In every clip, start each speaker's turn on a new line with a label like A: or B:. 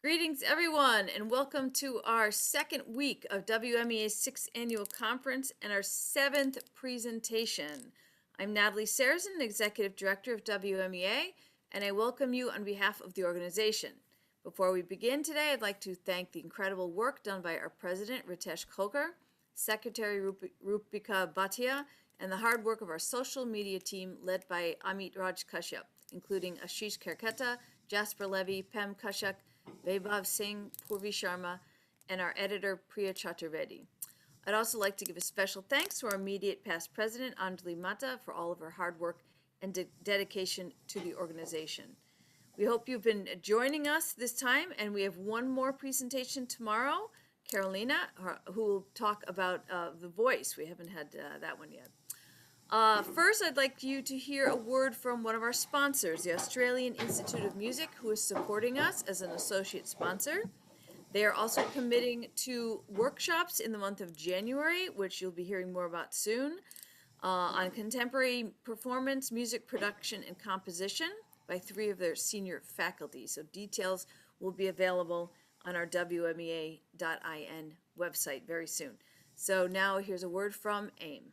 A: Greetings, everyone, and welcome to our second week of WMEA's 6th Annual Conference and our 7th presentation. I'm Natalie Sarrazin, Executive Director of WMEA, and I welcome you on behalf of the organization. Before we begin today, I'd like to thank the incredible work done by our President, Ritesh Kolkar, Secretary Rupika Bhatia, and the hard work of our social media team led by Amit Raj Kashyap, including Ashish Kerketa, Jasper Levy, Pam Kashak, Vaibhav Singh, Purvi Sharma, and our editor, Priya Chaturvedi. I'd also like to give a special thanks to our immediate past president, Anjali Mata, for all of her hard work and dedication to the organization. We hope you've been joining us this time, and we have one more presentation tomorrow. Carolina, who will talk about the voice. We haven't had that one yet. First, I'd like you to hear a word from one of our sponsors, the Australian Institute of Music, who is supporting us as an associate sponsor. They are also committing to workshops in the month of January, which you'll be hearing more about soon, on contemporary performance, music production, and composition by 3 of their senior faculty. So details will be available on our WMEA.in website very soon. So now here's a word from AIM.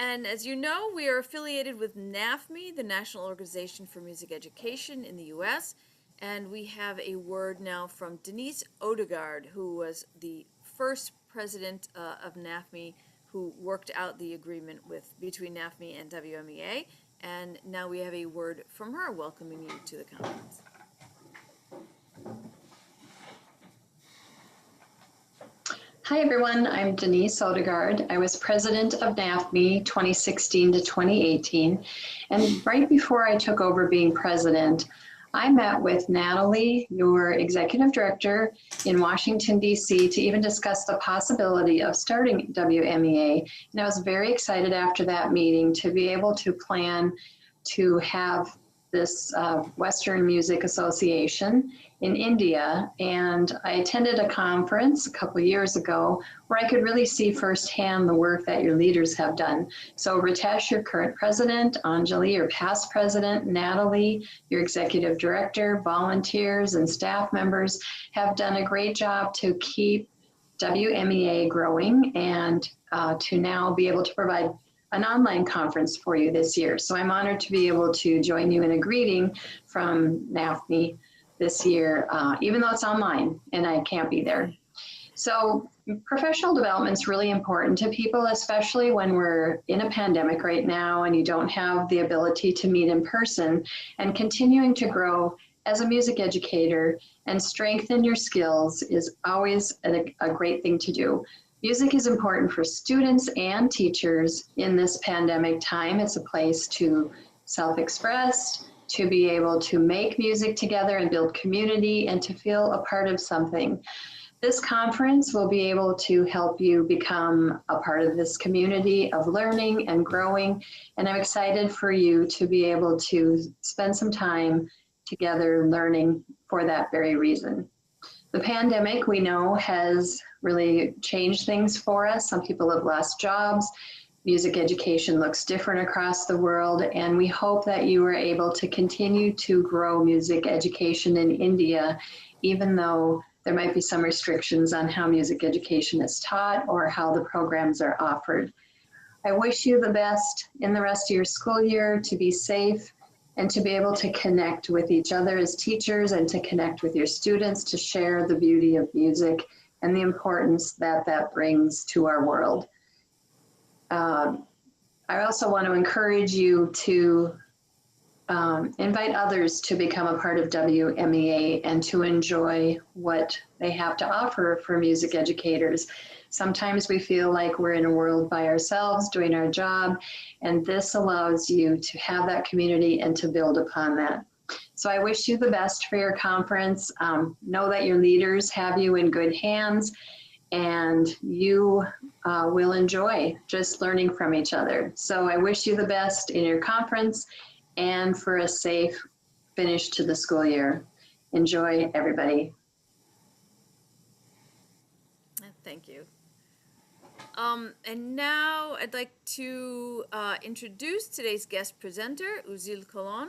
A: And as you know, we are affiliated with NAFME, the National Organization for Music Education in the U.S., and we have a word now from Denise Odegaard, who was the first president of NAFME, who worked out the agreement between NAFME and WMEA, and now we have a word from her welcoming you to the conference.
B: Hi everyone, I'm Denise Odegaard. I was president of NAFME 2016 to 2018, and right before I took over being president, I met with Natalie, your executive director, in Washington, D.C. to even discuss the possibility of starting WMEA, and I was very excited after that meeting to be able to plan to have this Western Music Association in India, and I attended a conference a couple of years ago where I could really see firsthand the work that your leaders have done. So Ritesh, your current president, Anjali, your past president, Natalie, your executive director, volunteers and staff members have done a great job to keep WMEA growing and to now be able to provide an online conference for you this year. So I'm honored to be able to join you in a greeting from NAFME this year, even though it's online and I can't be there. So professional development is really important to people, especially when we're in a pandemic right now and you don't have the ability to meet in person, and continuing to grow as a music educator and strengthen your skills is always a great thing to do. Music is important for students and teachers in this pandemic time. It's a place to self-express, to be able to make music together and build community and to feel a part of something. This conference will be able to help you become a part of this community of learning and growing, and I'm excited for you to be able to spend some time together learning for that very reason. The pandemic, we know, has really changed things for us. Some people have lost jobs. Music education looks different across the world, and we hope that you are able to continue to grow music education in India, even though there might be some restrictions on how music education is taught or how the programs are offered. I wish you the best in the rest of your school year, to be safe and to be able to connect with each other as teachers and to connect with your students, to share the beauty of music and the importance that that brings to our world. I also want to encourage you to invite others to become a part of WMEA and to enjoy what they have to offer for music educators. Sometimes we feel like we're in a world by ourselves doing our job, and this allows you to have that community and to build upon that. So I wish you the best for your conference. Know that your leaders have you in good hands, and you will enjoy just learning from each other. So I wish you the best in your conference and for a safe finish to the school year. Enjoy, everybody.
A: Thank you. And now I'd like to introduce today's guest presenter, Uziel Colón.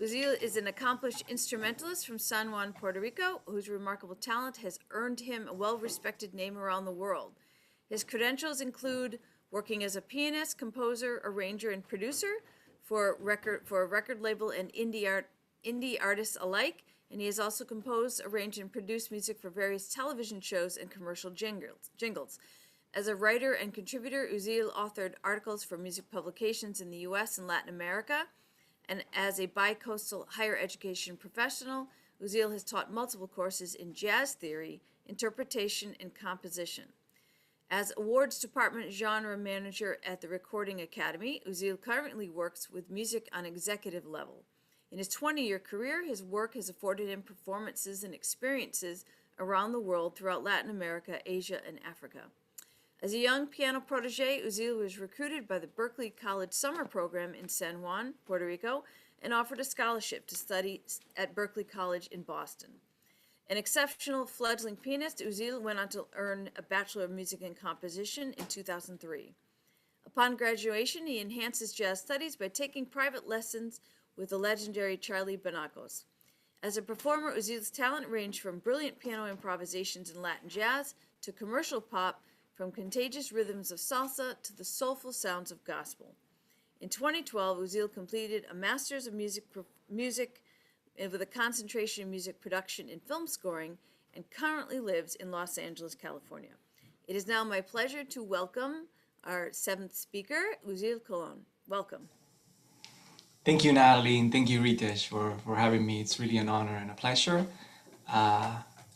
A: Uziel is an accomplished instrumentalist from San Juan, Puerto Rico, whose remarkable talent has earned him a well-respected name around the world. His credentials include working as a pianist, composer, arranger, and producer for a record label and indie artists alike, and he has also composed, arranged, and produced music for various television shows and commercial jingles. As a writer and contributor, Uziel authored articles for music publications in the U.S. and Latin America, and as a bi-coastal higher education professional, Uziel has taught multiple courses in jazz theory, interpretation, and composition. As Awards Department Genre Manager at the Recording Academy, Uziel currently works with music on executive level. In his 20-year career, his work has afforded him performances and experiences around the world throughout Latin America, Asia, and Africa. As a young piano protege, Uziel was recruited by the Berklee College Summer Program in San Juan, Puerto Rico, and offered a scholarship to study at Berklee College in Boston. An exceptional fledgling pianist, Uziel went on to earn a Bachelor of Music and Composition in 2003. Upon graduation, he enhanced his jazz studies by taking private lessons with the legendary Charlie Bonacos. As a performer, Uziel's talent ranged from brilliant piano improvisations in Latin jazz to commercial pop, from contagious rhythms of salsa to the soulful sounds of gospel. In 2012, Uziel completed a Master's of Music with a concentration in music production and film scoring, and currently lives in Los Angeles, California. It is now my pleasure to welcome our seventh speaker, Uziel Colón. Welcome.
C: Thank you, Natalie, and thank you, Ritesh, for having me. It's really an honor and a pleasure.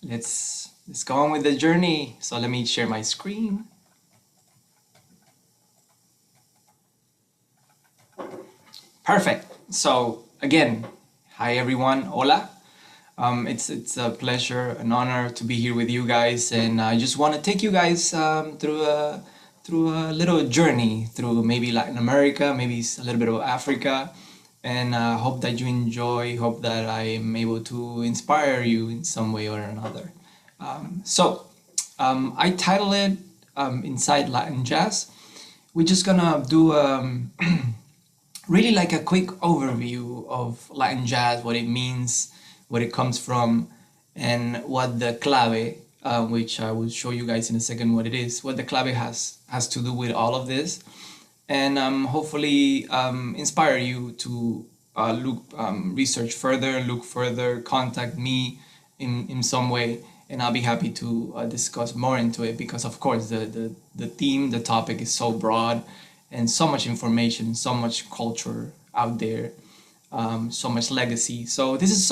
C: Let's go on with the journey. So let me share my screen. Perfect. So again, hi everyone. Hola. It's a pleasure, an honor to be here with you guys, and I just want to take you guys through a little journey through maybe Latin America, maybe a little bit of Africa, and hope that you enjoy. Hope that I am able to inspire you in some way or another. I title it Inside Latin Jazz. We're just gonna do really like a quick overview of Latin jazz, what it means, what it comes from, and what the clave, which I will show you guys in a second what it is, what the clave has to do with all of this, and hopefully inspire you to research further, look further, contact me in some way, and I'll be happy to discuss more into it, because of course the theme, the topic is so broad, and so much information, so much culture out there, so much legacy. So this is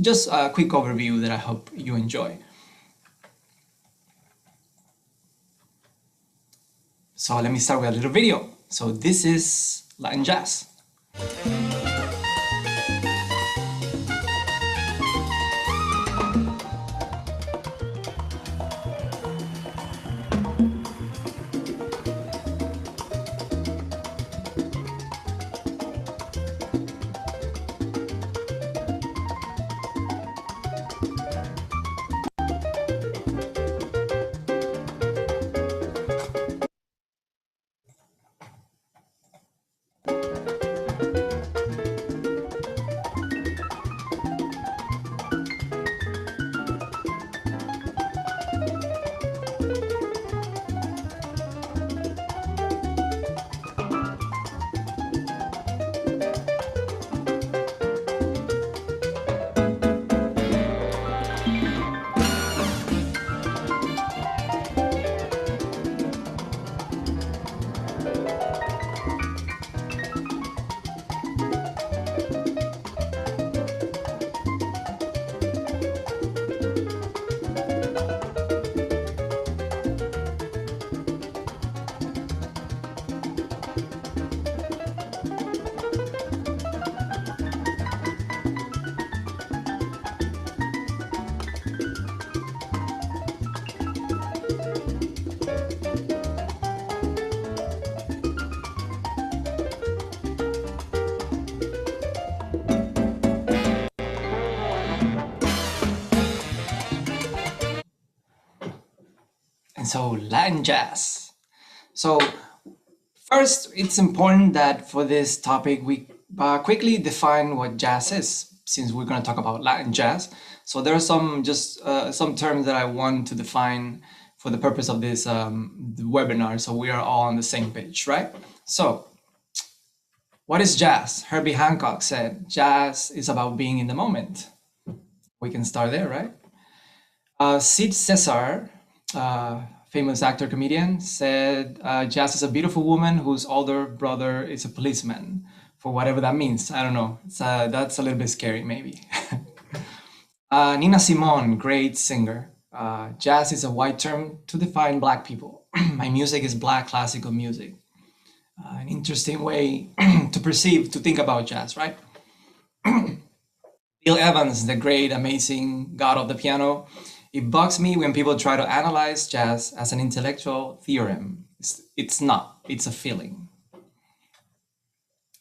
C: just a quick overview that I hope you enjoy. So let me start with a little video. So this is Latin jazz. So Latin jazz. So first, it's important that for this topic, we quickly define what jazz is, since we're going to talk about Latin jazz. So there are some terms that I want to define for the purpose of this webinar, so we are all on the same page, right? So, what is jazz? Herbie Hancock said, jazz is about being in the moment. We can start there, right? Sid Caesar, famous actor, comedian, said, jazz is a beautiful woman whose older brother is a policeman, for whatever that means. I don't know. That's a little bit scary, maybe. Nina Simone, great singer. Jazz is a white term to define Black people. My music is Black classical music. An interesting way to think about jazz, right? Bill Evans, the great, amazing god of the piano. It bugs me when people try to analyze jazz as an intellectual theorem. It's not, it's a feeling.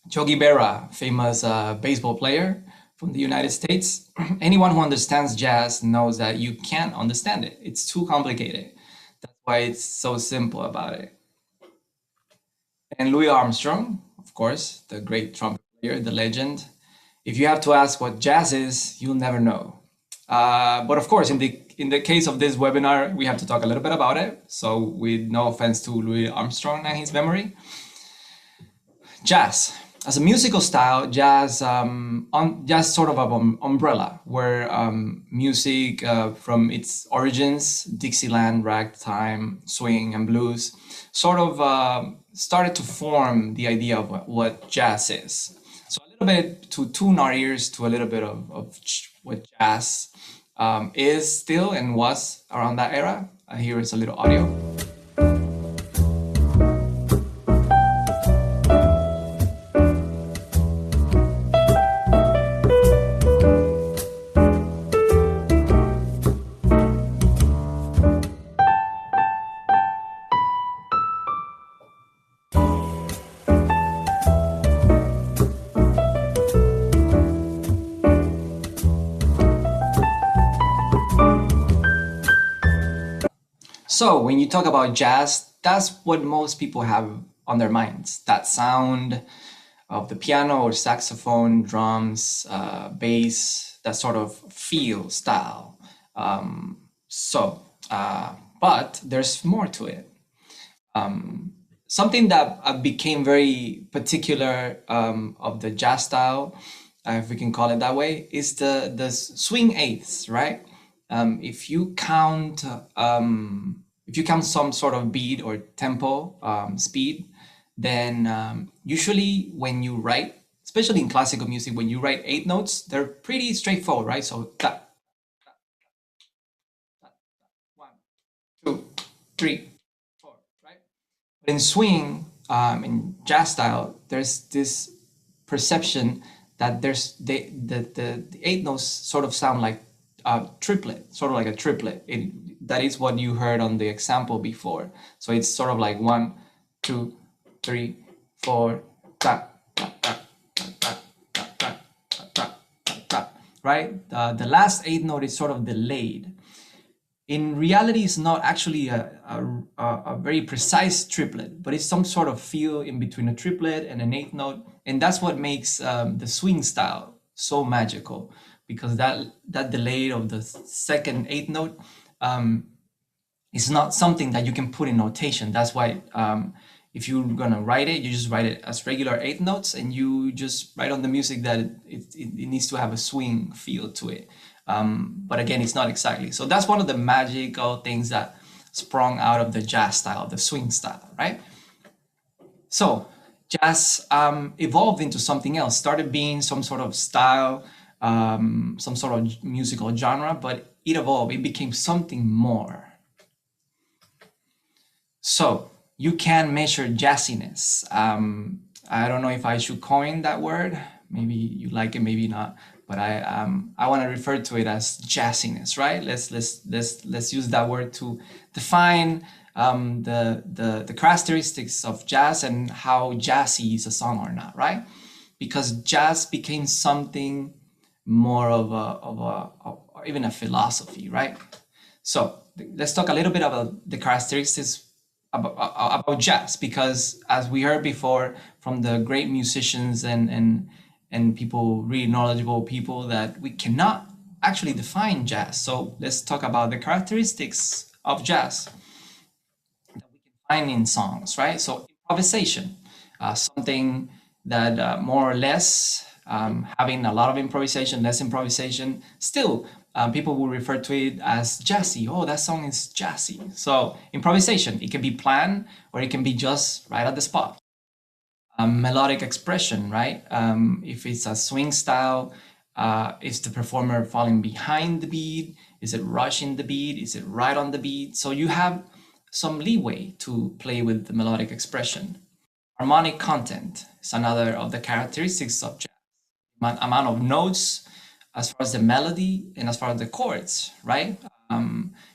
C: Yogi Berra, famous baseball player from the United States. Anyone who understands jazz knows that you can't understand it. It's too complicated. That's why it's so simple about it. And Louis Armstrong, of course, the great trumpet player, the legend. If you have to ask what jazz is, you'll never know. But of course, in the case of this webinar, we have to talk a little bit about it. So with no offense to Louis Armstrong and his memory. Jazz. As a musical style, jazz sort of an umbrella where music from its origins, Dixieland, ragtime, swing, and blues, sort of started to form the idea of what jazz is. So a little bit to tune our ears to a little bit of what jazz is still and was around that era. Here is a little audio. So when you talk about jazz, that's what most people have on their minds. That sound of the piano or saxophone, drums, bass, that sort of feel style. But there's more to it. Something that became very particular of the jazz style, if we can call it that way, is the swing eighths, right? If you count some sort of beat or tempo, speed, then usually when you write, especially in classical music, when you write 8 notes, they're pretty straightforward, right? So ta, ta, ta, ta, 1, 2, 3, 4, right? But in swing, in jazz style, there's this perception that the 8 notes sort of sound like triplet, sort of like a triplet. That is what you heard on the example before. So it's sort of like 1, 2, 3, 4, ta, ta, ta, ta, ta, ta, ta, ta, ta, ta, ta, right? The last 8 note is sort of delayed. In reality, it's not actually a very precise triplet, but it's some sort of feel in between a triplet and an 8th note. And that's what makes the swing style so magical, because that delay of the second 8th note is not something that you can put in notation. That's why if you're gonna write it, you just write it as regular 8th notes, and you just write on the music that it needs to have a swing feel to it. But again, it's not exactly. So that's one of the magical things that sprung out of the jazz style, the swing style, right? So jazz evolved into something else, started being some sort of style, some sort of musical genre, but it evolved, it became something more. So you can measure jazziness. I don't know if I should coin that word. Maybe you like it, maybe not. But I want to refer to it as jazziness, right? Let's use that word to define the characteristics of jazz and how jazzy is a song or not, right? Because jazz became something more of even a philosophy, right? So let's talk a little bit about the characteristics about jazz, because as we heard before from the great musicians and people, really knowledgeable people, that we cannot actually define jazz. So let's talk about the characteristics of jazz that we can find in songs, right? So improvisation, something that more or less having a lot of improvisation, less improvisation, still people will refer to it as jazzy. Oh, that song is jazzy. So improvisation, it can be planned or it can be just right at the spot. Melodic expression, right? If it's a swing style, is the performer falling behind the beat? Is it rushing the beat? Is it right on the beat? So you have some leeway to play with the melodic expression. Harmonic content is another of the characteristics of jazz. Amount of notes, as far as the melody and as far as the chords, right?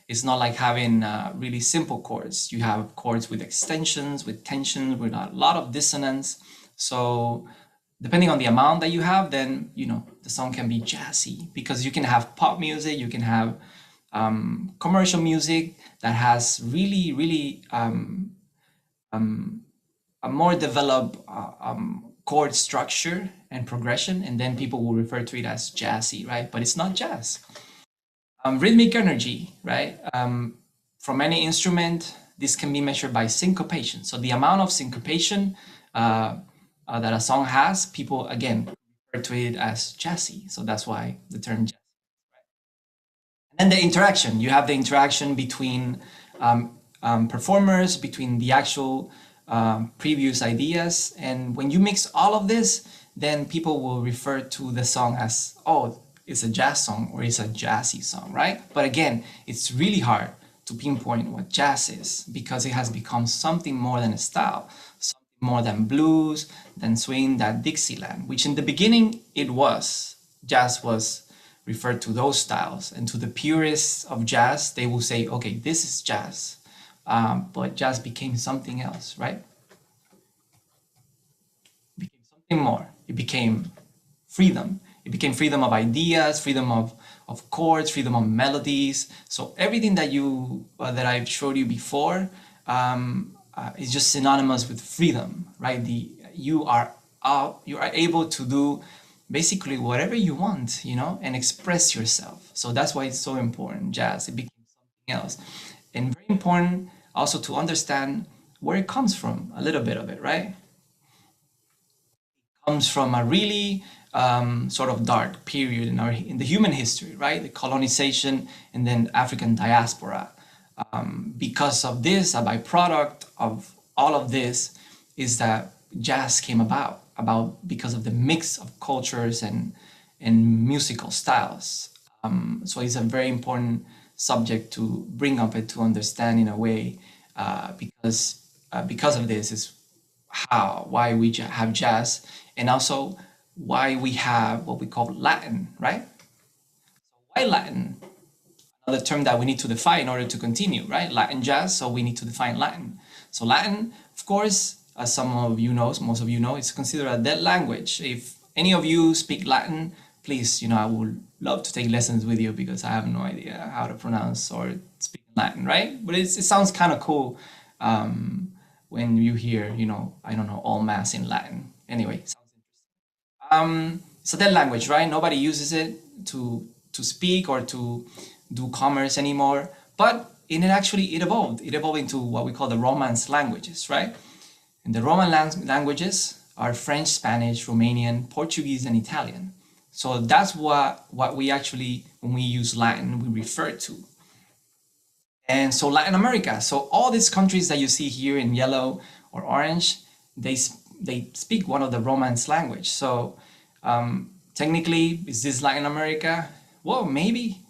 C: It's not like having really simple chords. You have chords with extensions, with tensions, with a lot of dissonance. So depending on the amount that you have, then, you know, the song can be jazzy, because you can have pop music, you can have commercial music that has really, really a more developed chord structure and progression, and then people will refer to it as jazzy, right? But it's not jazz. Rhythmic energy, right? From any instrument, this can be measured by syncopation. So the amount of syncopation that a song has, people again refer to it as jazzy. So that's why the term jazz. And then the interaction, you have the interaction between performers, between the actual previous ideas. And when you mix all of this, then people will refer to the song as, oh, it's a jazz song or it's a jazzy song, right? But again, it's really hard to pinpoint what jazz is, because it has become something more than a style, something more than blues, than swing, than Dixieland, which in the beginning it was. Jazz was referred to those styles, and to the purists of jazz, they will say, okay, this is jazz. But jazz became something else, right? It became something more. It became freedom. It became freedom of ideas, freedom of chords, freedom of melodies. So everything that that I've showed you before is just synonymous with freedom, right? You are able to do basically whatever you want, you know, and express yourself. So that's why it's so important. Jazz, it became something else, and very important also to understand where it comes from, a little bit of it, right? It comes from a really sort of dark period in the human history, right? The colonization and then African diaspora. Because of this, a byproduct of all of this is that jazz came about because of the mix of cultures and musical styles. So it's a very important subject to bring up and to understand in a way, because of this is why we have jazz, and also why we have what we call Latin, right? So why Latin? Another term that we need to define in order to continue, right? Latin jazz, so we need to define Latin. So Latin, of course, as some of you know, most of you know, it's considered a dead language. If any of you speak Latin, please, you know, I would love to take lessons with you, because I have no idea how to pronounce or speak Latin, right? But it sounds kind of cool when you hear, you know, I don't know, all mass in Latin. Anyway, sounds interesting. It's a dead language, right? Nobody uses it to speak or to do commerce anymore. But it evolved. It evolved into what we call the Romance languages, right? And the Roman languages are French, Spanish, Romanian, Portuguese, and Italian. So that's what we actually, when we use Latin, we refer to. And so Latin America, so all these countries that you see here in yellow or orange, they speak one of the Romance language. So technically, is this Latin America? Well, maybe.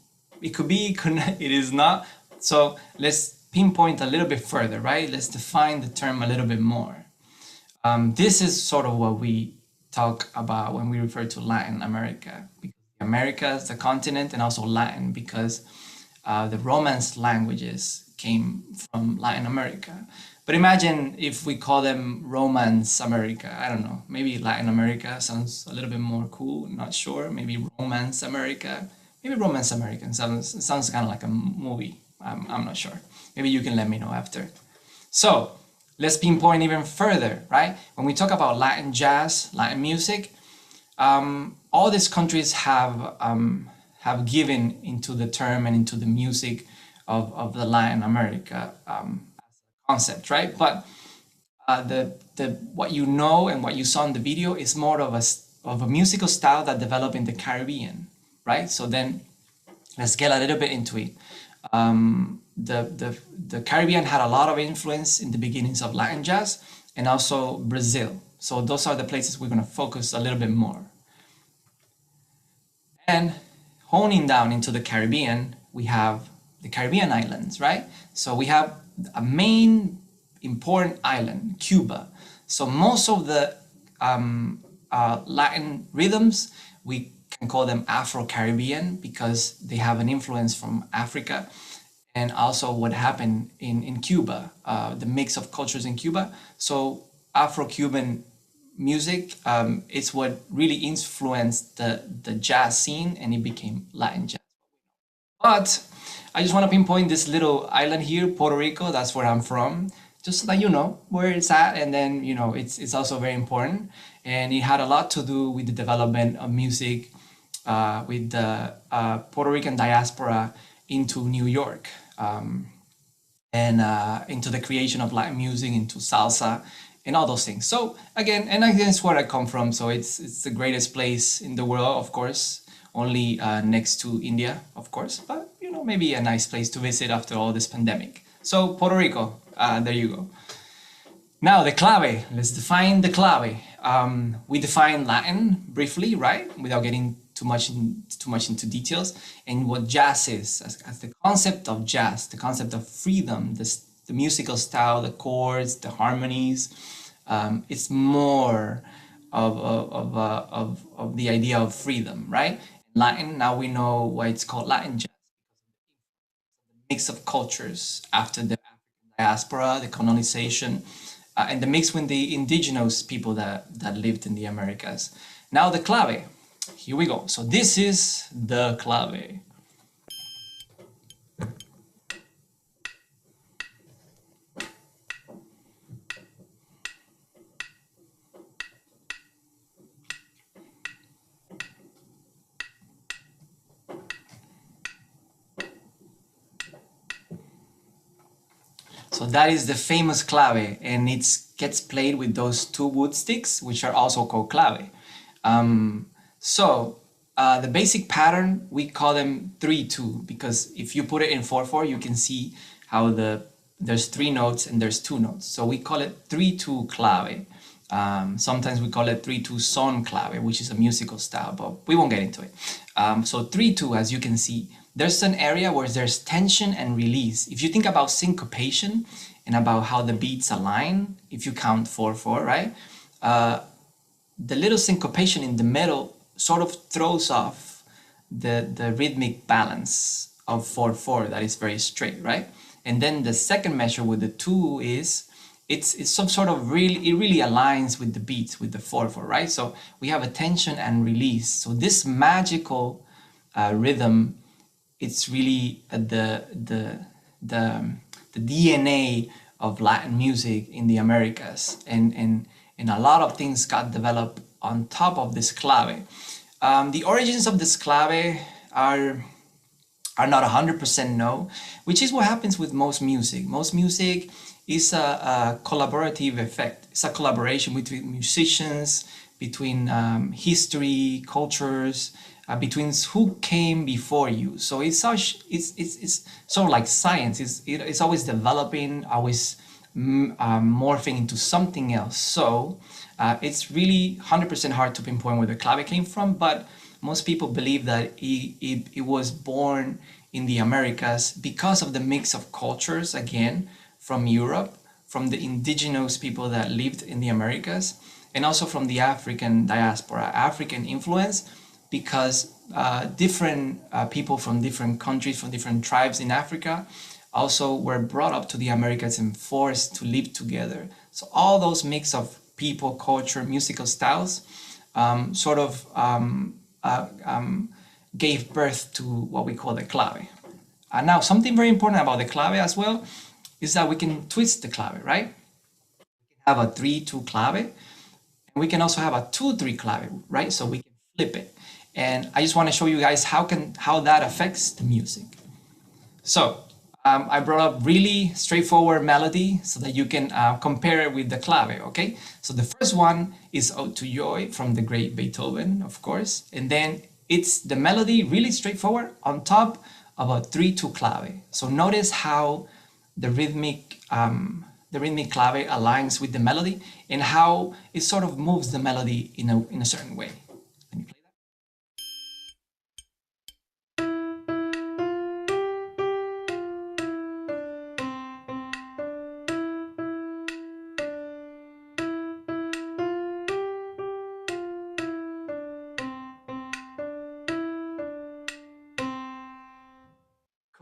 C: It could be, it is not. So let's pinpoint a little bit further, right? Let's define the term a little bit more. This is sort of what we talk about when we refer to Latin America. Because America is the continent, and also Latin, because the Romance languages came from Latin America. But imagine if we call them Romance America. I don't know, maybe Latin America sounds a little bit more cool, not sure. Maybe Romance America. Maybe Romance American sounds kind of like a movie, I'm not sure. Maybe you can let me know after. So let's pinpoint even further, right? When we talk about Latin jazz, Latin music, all these countries have given into the term and into the music of the Latin America concept, right? But the what you know and what you saw in the video is more of a musical style that developed in the Caribbean, right? So then let's get a little bit into it. The Caribbean had a lot of influence in the beginnings of Latin jazz, and also Brazil. So those are the places we're going to focus a little bit more. And honing down into the Caribbean, we have the Caribbean islands, right? So we have a main important island, Cuba. So most of the Latin rhythms, we can call them Afro-Caribbean because they have an influence from Africa, and also what happened in Cuba, the mix of cultures in Cuba. So Afro-Cuban music is what really influenced the jazz scene, and it became Latin jazz. But I just want to pinpoint this little island here, Puerto Rico. That's where I'm from, just so that you know where it's at. And then, you know, it's also very important, and it had a lot to do with the development of music with the Puerto Rican diaspora into New York, and into the creation of Latin music, into salsa and all those things. So again, it's where I come from. So it's the greatest place in the world, of course, only next to India, of course, but you know, maybe a nice place to visit after all this pandemic. So Puerto Rico, there you go. Now the clave, let's define the clave. We define Latin briefly, right? Without getting too much into details, and what jazz is as the concept of jazz, the concept of freedom, the musical style, the chords, the harmonies. It's more of the idea of freedom, right? Latin, now we know why it's called Latin jazz. Mix of cultures after the diaspora, the colonization, and the mix with the indigenous people that lived in the Americas. Now the clave. Here we go. So this is the clave. So that is the famous clave, and it gets played with those two wood sticks, which are also called clave. So the basic pattern, we call them 3-2, because if you put it in 4-4, you can see how there's 3 notes and there's 2 notes. So we call it 3-2 clave. Sometimes we call it 3-2 son clave, which is a musical style, but we won't get into it. So 3-2, as you can see, there's an area where there's tension and release. If you think about syncopation and about how the beats align, if you count 4-4, right? The little syncopation in the middle sort of throws off the rhythmic balance of 4-4 that is very straight, right? And then the second measure with the 2 is it's some sort of it really aligns with the beats with the 4-4, right? So we have a tension and release. So this magical rhythm, it's really the DNA of Latin music in the Americas, and a lot of things got developed on top of this clave. The origins of this clave are not 100% known, which is what happens with most music. Most music is a collaborative effect. It's a collaboration between musicians, between history, cultures, between who came before you. So it's sort of like science. It's always developing, always morphing into something else. So it's really 100% hard to pinpoint where the clave came from, but most people believe that it was born in the Americas because of the mix of cultures, again, from Europe, from the indigenous people that lived in the Americas, and also from the African diaspora, African influence, because different people from different countries, from different tribes in Africa, also were brought up to the Americas and forced to live together. So all those mix of people, culture, musical styles sort of gave birth to what we call the clave. Now, something very important about the clave as well is that we can twist the clave, right? We can have a 3-2 clave, and we can also have a 2-3 clave, right? So we can flip it. And I just want to show you guys how that affects the music. So I brought up really straightforward melody so that you can compare it with the clave, okay? So the first one is Ode to Joy from the great Beethoven, of course. And then it's the melody really straightforward on top of a 3-2 clave. So notice how the rhythmic clave aligns with the melody and how it sort of moves the melody in a certain way. Let me play that.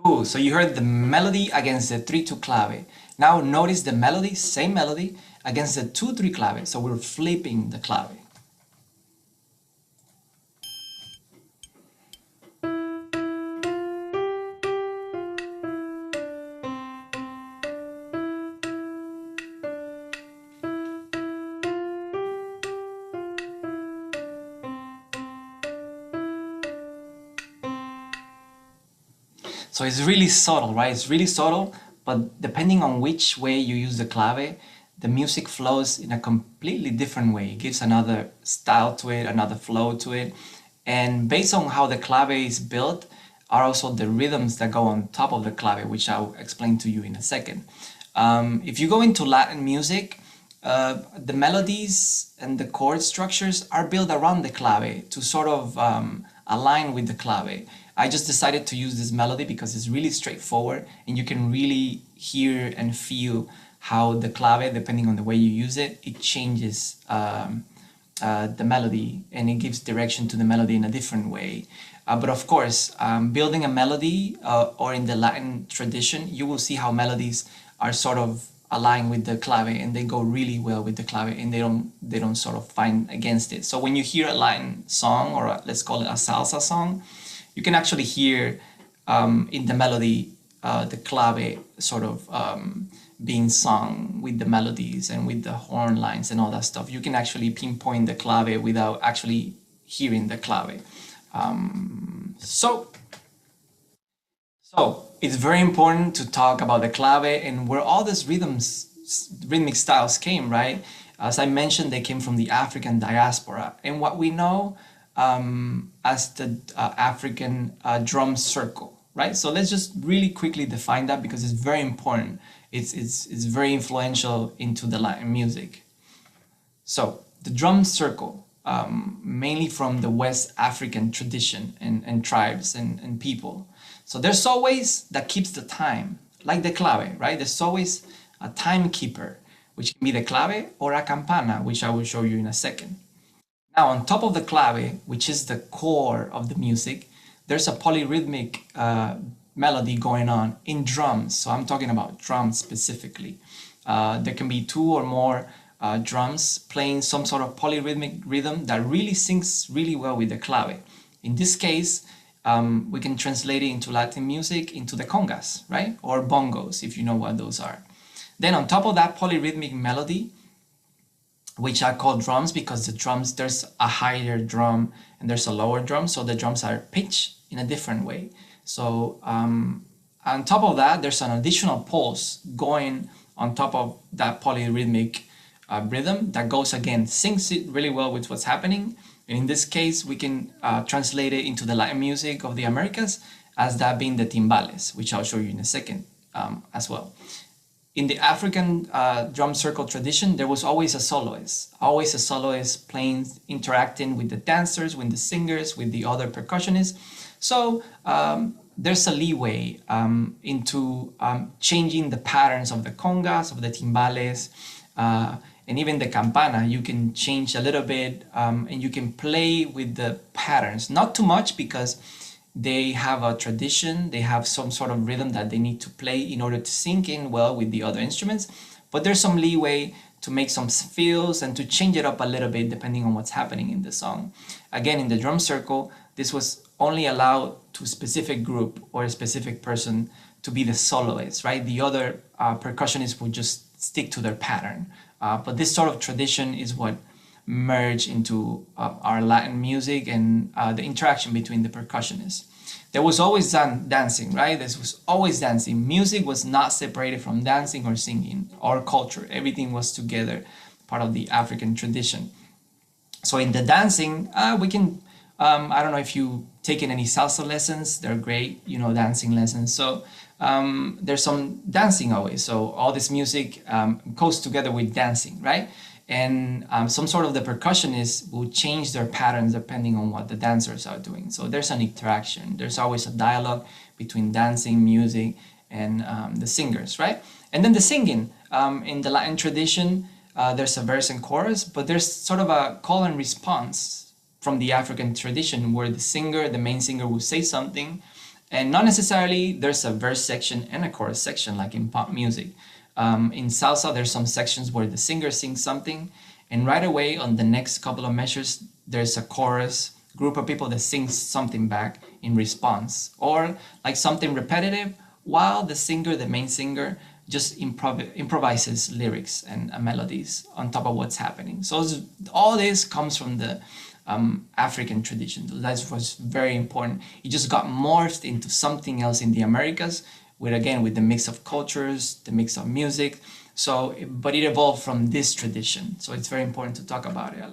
C: Cool, so you heard the melody against the 3-2 clave. Now notice the melody, same melody, against the 2-3 clave. So we're flipping the clave. So it's really subtle, right? It's really subtle, but depending on which way you use the clave, the music flows in a completely different way. It gives another style to it, another flow to it. And based on how the clave is built are also the rhythms that go on top of the clave, which I'll explain to you in a second. If you go into Latin music, the melodies and the chord structures are built around the clave to sort of align with the clave. I just decided to use this melody because it's really straightforward and you can really hear and feel how the clave, depending on the way you use it, it changes the melody and it gives direction to the melody in a different way. But of course, building a melody or in the Latin tradition, you will see how melodies are sort of aligned with the clave and they go really well with the clave and they don't sort of fight against it. So when you hear a Latin song or let's call it a salsa song, you can actually hear in the melody the clave sort of being sung with the melodies and with the horn lines and all that stuff. You can actually pinpoint the clave without actually hearing the clave. So it's very important to talk about the clave and where all these rhythmic styles came, right? As I mentioned, they came from the African diaspora. And what we know as the African drum circle, right? So let's just really quickly define that because it's very important. It's very influential into the Latin music. So the drum circle, mainly from the West African tradition and tribes and people. So there's always that keeps the time, like the clave, right? There's always a timekeeper, which can be the clave or a campana, which I will show you in a second. Now, on top of the clave, which is the core of the music, there's a polyrhythmic melody going on in drums. So I'm talking about drums specifically. There can be 2 or more drums playing some sort of polyrhythmic rhythm that really syncs really well with the clave. In this case, we can translate it into Latin music into the congas, right? Or bongos, if you know what those are. Then on top of that polyrhythmic melody, which are called drums because the drums, there's a higher drum and there's a lower drum, so the drums are pitched in a different way. So on top of that, there's an additional pulse going on top of that polyrhythmic rhythm that goes again, syncs it really well with what's happening. And in this case, we can translate it into the Latin music of the Americas as that being the timbales, which I'll show you in a second as well. In the African drum circle tradition, there was always a soloist playing, interacting with the dancers, with the singers, with the other percussionists. So there's a leeway into changing the patterns of the congas, of the timbales, and even the campana. You can change a little bit and you can play with the patterns. Not too much because they have a tradition, they have some sort of rhythm that they need to play in order to sync in well with the other instruments. But there's some leeway to make some fills and to change it up a little bit depending on what's happening in the song. Again, in the drum circle, this was only allowed to a specific group or a specific person to be the soloist, right? The other percussionists would just stick to their pattern. But this sort of tradition is what merged into our Latin music and the interaction between the percussionists. There was always dancing, right? There was always dancing. Music was not separated from dancing or singing or culture. Everything was together, part of the African tradition. So in the dancing, we can, I don't know if you've taken any salsa lessons. They're great, dancing lessons. So there's some dancing always. So all this music goes together with dancing, right? And some sort of the percussionists will change their patterns depending on what the dancers are doing. So there's an interaction. There's always a dialogue between dancing, music, and the singers, right? And then the singing. In the Latin tradition, there's a verse and chorus, but there's sort of a call and response from the African tradition where the main singer will say something, and not necessarily there's a verse section and a chorus section like in pop music. In salsa, there's some sections where the singer sings something, and right away on the next couple of measures, there's a chorus, group of people that sings something back in response, or like something repetitive, while the main singer, just improvises lyrics and melodies on top of what's happening. So all this comes from the African tradition. That was very important. It just got morphed into something else in the Americas, with the mix of cultures, the mix of music. So, but it evolved from this tradition. So it's very important to talk about it.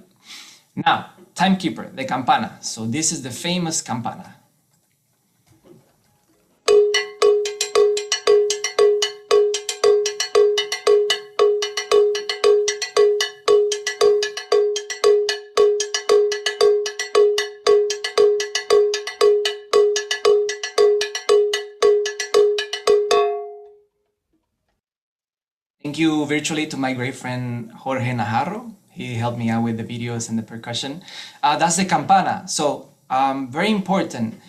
C: Now, timekeeper, the campana. So this is the famous campana. Thank you virtually to my great friend Jorge Najarro. He helped me out with the videos and the percussion. That's the campana. So very important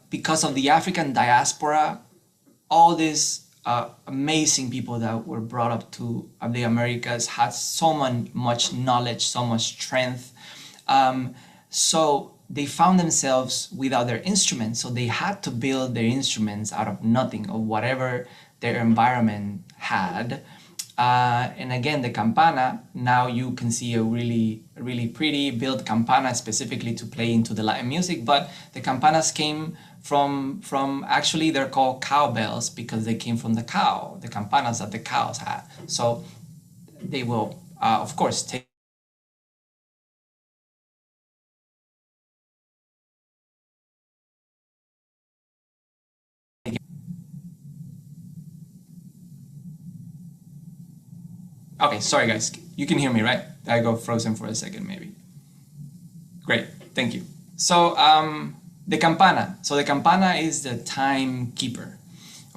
C: because of the African diaspora, all these amazing people that were brought up to the Americas had so much knowledge, so much strength. So they found themselves without their instruments. So they had to build their instruments out of nothing, of whatever their environment had. And again, the campana, now you can see a really, really pretty built campana specifically to play into the Latin music, but the campanas came from actually they're called cowbells because they came from the cow, the campanas that the cows had. So they will, of course, take Okay, sorry guys, you can hear me, right? I go frozen for a second maybe. Great, thank you. So the campana. So the campana is the timekeeper,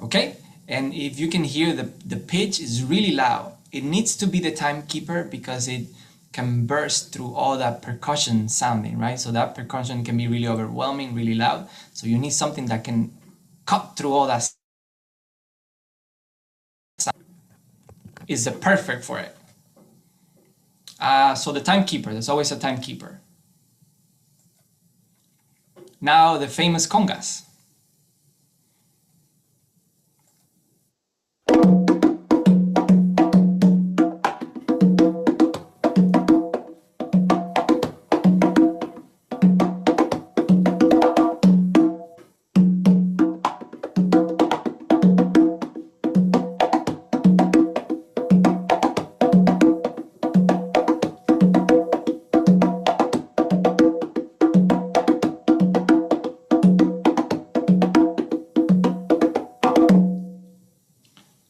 C: okay? And if you can hear the pitch is really loud. It needs to be the timekeeper because it can burst through all that percussion sounding, right? So that percussion can be really overwhelming, really loud. So you need something that can cut through all that is the perfect for it. So the timekeeper, there's always a timekeeper. Now the famous congas.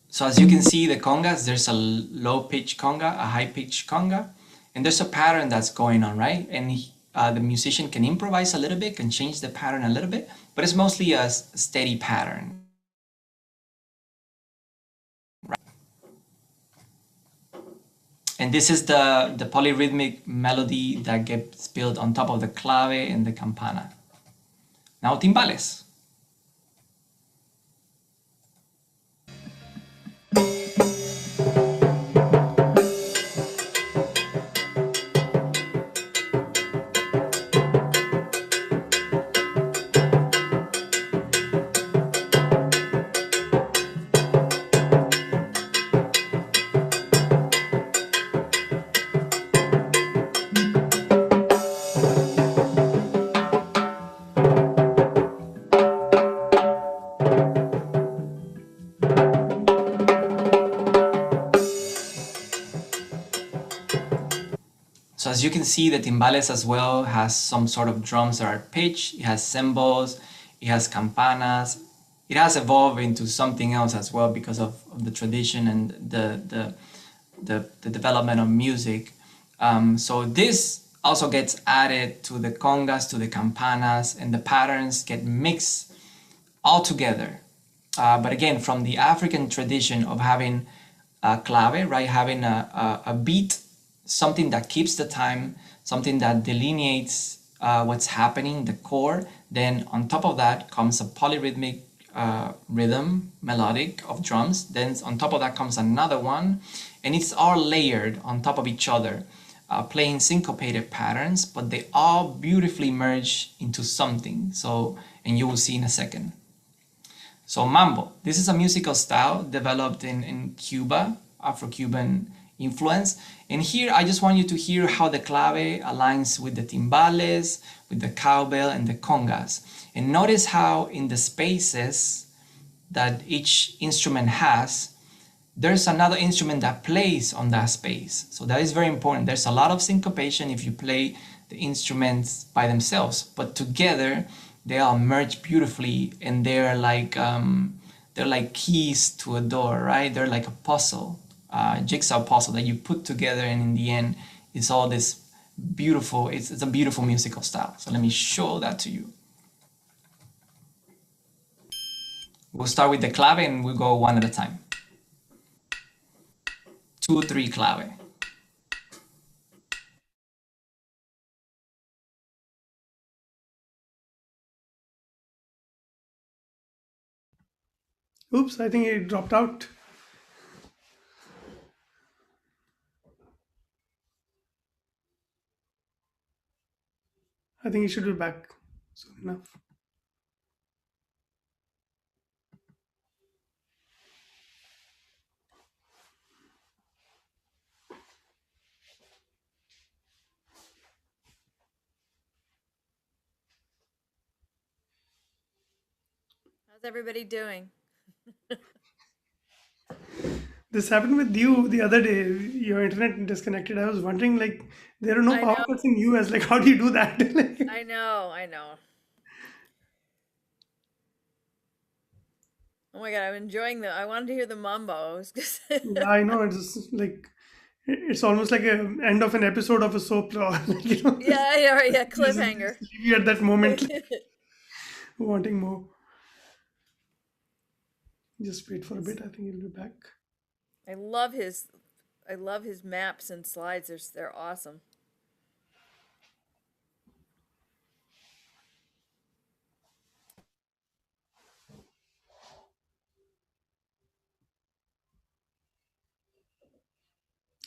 C: So as you can see, the congas, there's a low pitch conga, a high pitch conga, and there's a pattern that's going on, right? And the musician can improvise a little bit, can change the pattern a little bit, but it's mostly a steady pattern. And this is the polyrhythmic melody that gets built on top of the clave and the campana. Now timbales. So as you can see, the timbales as well has some sort of drums that are pitched. It has cymbals, it has campanas. It has evolved into something else as well because of the tradition and the development of music. So this also gets added to the congas, to the campanas, and the patterns get mixed all together. But again, from the African tradition of having a clave, right, having a beat, something that keeps the time, something that delineates what's happening, the core. Then on top of that comes a polyrhythmic rhythm, melodic of drums. Then on top of that comes another one, and it's all layered on top of each other, playing syncopated patterns, but they all beautifully merge into something. So, and you will see in a second. So mambo, this is a musical style developed in Cuba, Afro-Cuban influence. And here I just want you to hear how the clave aligns with the timbales, with the cowbell and the congas. And notice how in the spaces that each instrument has, there's another instrument that plays on that space. So that is very important. There's a lot of syncopation if you play the instruments by themselves, but together they all merge beautifully, and they're like keys to a door, right? They're like a puzzle, jigsaw puzzle that you put together, and in the end, it's all this beautiful. It's a beautiful musical style. So let me show that to you. We'll start with the clave, and we'll go one at a time. 2, 3 clave.
D: Oops, I think it dropped out. I think he should be back soon enough.
A: How's everybody doing?
D: This happened with you the other day. Your internet disconnected. I was wondering, like, there are no
A: I
D: power
A: know,
D: cuts in US. Like, how do you do that? Like,
A: I know. Oh my God, I'm enjoying I wanted to hear the mambo. I was just
D: yeah, I know. It's like it's almost like a end of an episode of a soap opera. Like,
A: yeah, yeah, right, yeah,
D: just
A: cliffhanger.
D: leave you at that moment, like, wanting more. Just wait for a bit. I think he'll be back.
A: I love his I love his maps and slides. They're awesome.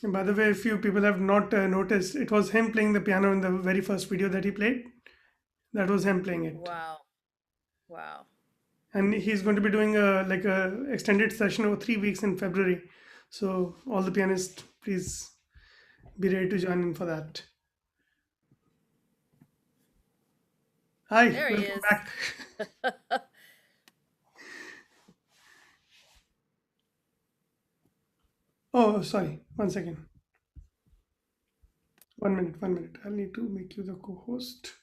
D: And by the way, if you people have not noticed, it was him playing the piano in the very first video that he played. That was him playing it.
A: Wow. Wow.
D: And he's going to be doing a extended session over 3 weeks in February. So all the pianists, please be ready to join in for that. Hi,
A: There he
D: welcome
A: is.
D: back. Oh, sorry. 1 second. 1 minute. 1 minute. I'll need to make you the co-host.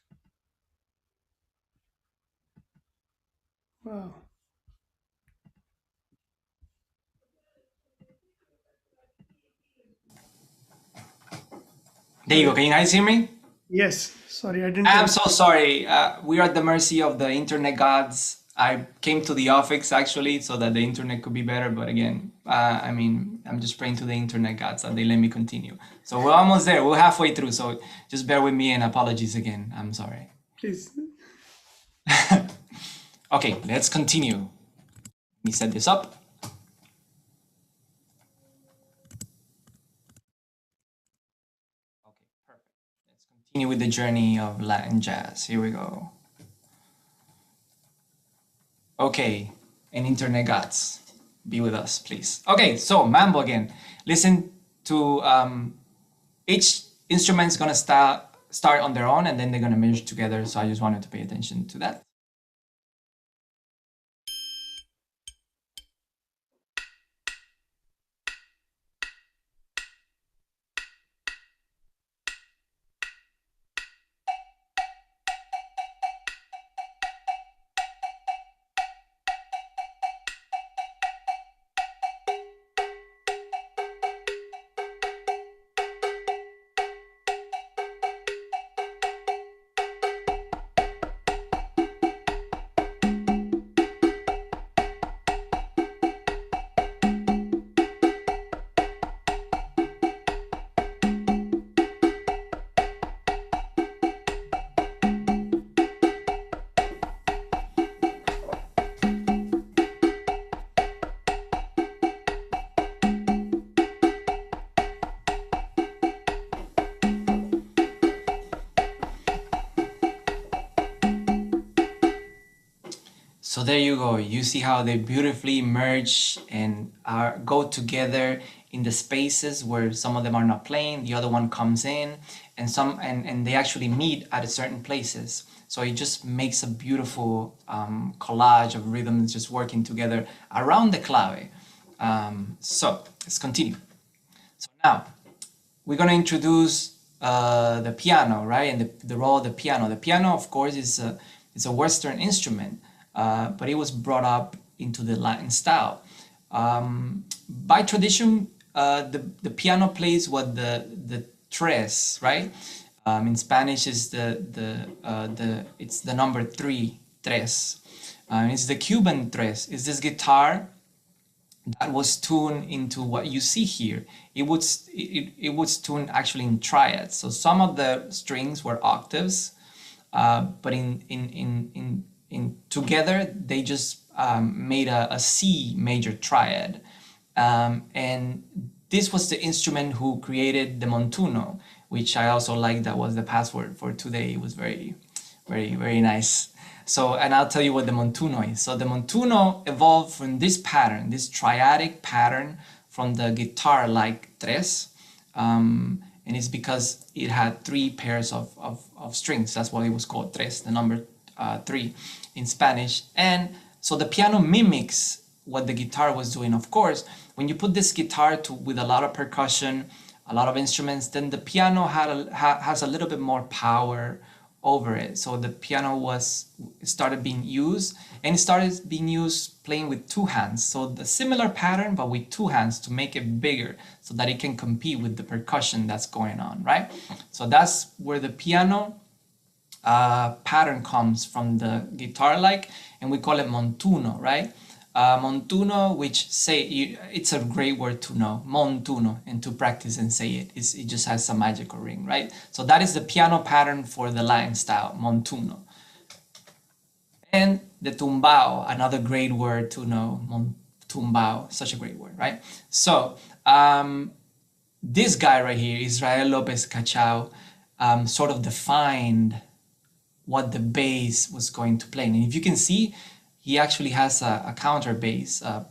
D: Wow.
C: There you go. Can you guys hear me?
D: Yes. Sorry, I didn't.
C: I'm so sorry. We are at the mercy of the internet gods. I came to the office actually so that the internet could be better. But again, I mean, I'm just praying to the internet gods that they let me continue. So we're almost there. We're halfway through. So just bear with me and apologies again. I'm sorry.
D: Please.
C: Okay, let's continue. Let me set this up. Okay, perfect. Let's continue with the journey of Latin jazz. Here we go. Okay, and internet gods, be with us, please. Okay, so mambo again. Listen to each instrument's gonna start on their own, and then they're gonna merge together. So I just wanted to pay attention to that. So there you go. You see how they beautifully merge and go together in the spaces where some of them are not playing, the other one comes in, and they actually meet at certain places. So it just makes a beautiful collage of rhythms just working together around the clave. So let's continue. So now we're going to introduce the piano, right? And the role of the piano. The piano, of course, is a Western instrument, but it was brought up into the Latin style. By tradition, the piano plays what the tres, right? In Spanish is it's the number 3, tres. It's the Cuban tres. It's this guitar that was tuned into what you see here. It was tuned actually in triads. So some of the strings were octaves, but in together they just made a C major triad. And this was the instrument who created the montuno, which I also like. That was the password for today. It was very, very, very nice. So, and I'll tell you what the montuno is. So the montuno evolved from this pattern, this triadic pattern from the guitar-like tres. And it's because it had 3 pairs of strings. That's why it was called tres, the number 3 in Spanish. And so the piano mimics what the guitar was doing. Of course, when you put this guitar with a lot of percussion, a lot of instruments, then the piano has a little bit more power over it. So the piano started being used, and it started being used playing with 2 hands. So the similar pattern, but with 2 hands to make it bigger so that it can compete with the percussion that's going on, right? So that's where the piano pattern comes from, the guitar-like, and we call it montuno, right? Montuno, which it's a great word to know, montuno, and to practice and say it. It just has a magical ring, right? So that is the piano pattern for the Latin style, montuno. And the tumbao, another great word to know, tumbao, such a great word, right? So this guy right here, Israel Lopez Cachao, sort of defined what the bass was going to play. And if you can see, he actually has a counter bass, a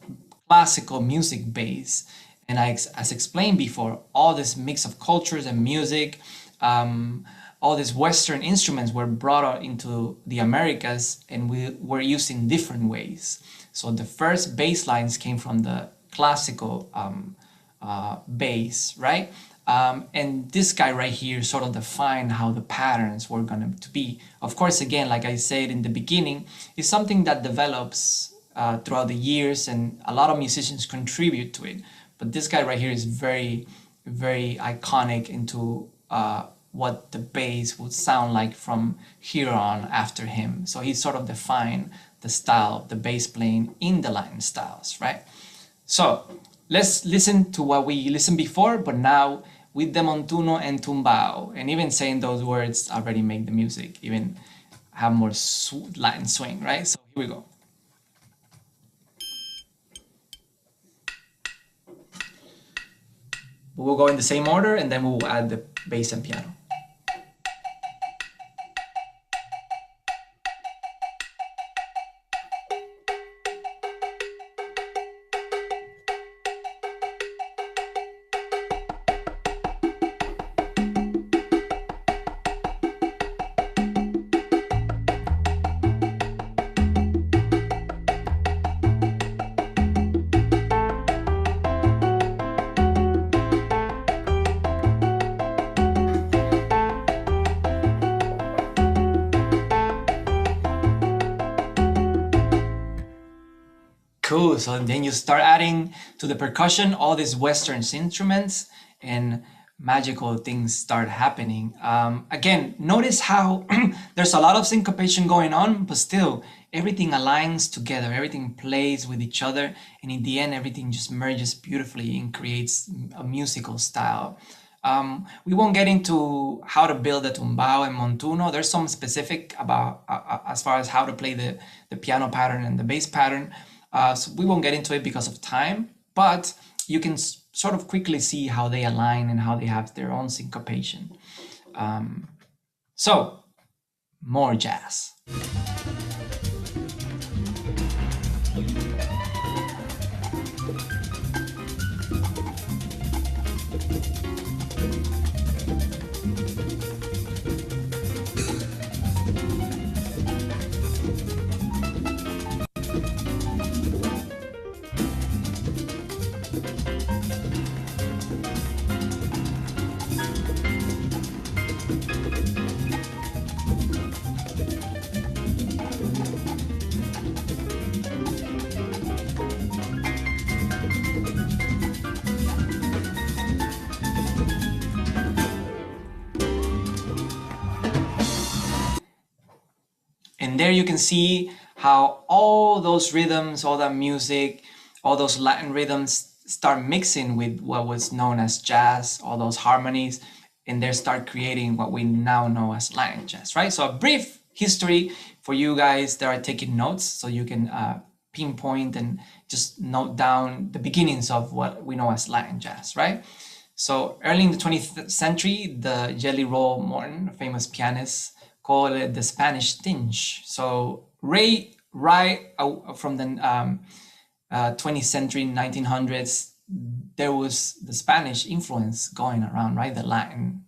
C: classical music bass. And as explained before, all this mix of cultures and music, all these Western instruments were brought out into the Americas, and we were used in different ways. So the first bass lines came from the classical bass, right? And this guy right here sort of defined how the patterns were going to be. Of course, again, like I said in the beginning, it's something that develops throughout the years, and a lot of musicians contribute to it. But this guy right here is very, very iconic into what the bass would sound like from here on after him. So he sort of defined the style of the bass playing in the Latin styles, right? So let's listen to what we listened before, but now with the montuno and tumbao. And even saying those words already make the music even have more Latin swing, right? So here we go. We'll go in the same order, and then we'll add the bass and piano. Cool. So then you start adding to the percussion all these Western instruments, and magical things start happening. Again, notice how there's a lot of syncopation going on, but still everything aligns together, everything plays with each other, and in the end, everything just merges beautifully and creates a musical style. We won't get into how to build the tumbao and montuno. There's some specific about as far as how to play the piano pattern and the bass pattern. So we won't get into it because of time, but you can sort of quickly see how they align and how they have their own syncopation. So more jazz. And there you can see how all those rhythms, all that music, all those Latin rhythms start mixing with what was known as jazz, all those harmonies, and they start creating what we now know as Latin jazz, right? So a brief history for you guys that are taking notes, so you can pinpoint and just note down the beginnings of what we know as Latin jazz, right? So early in the 20th century, the Jelly Roll Morton, a famous pianist, called it the Spanish tinge. So right from the 20th century, 1900s, there was the Spanish influence going around, right? The Latin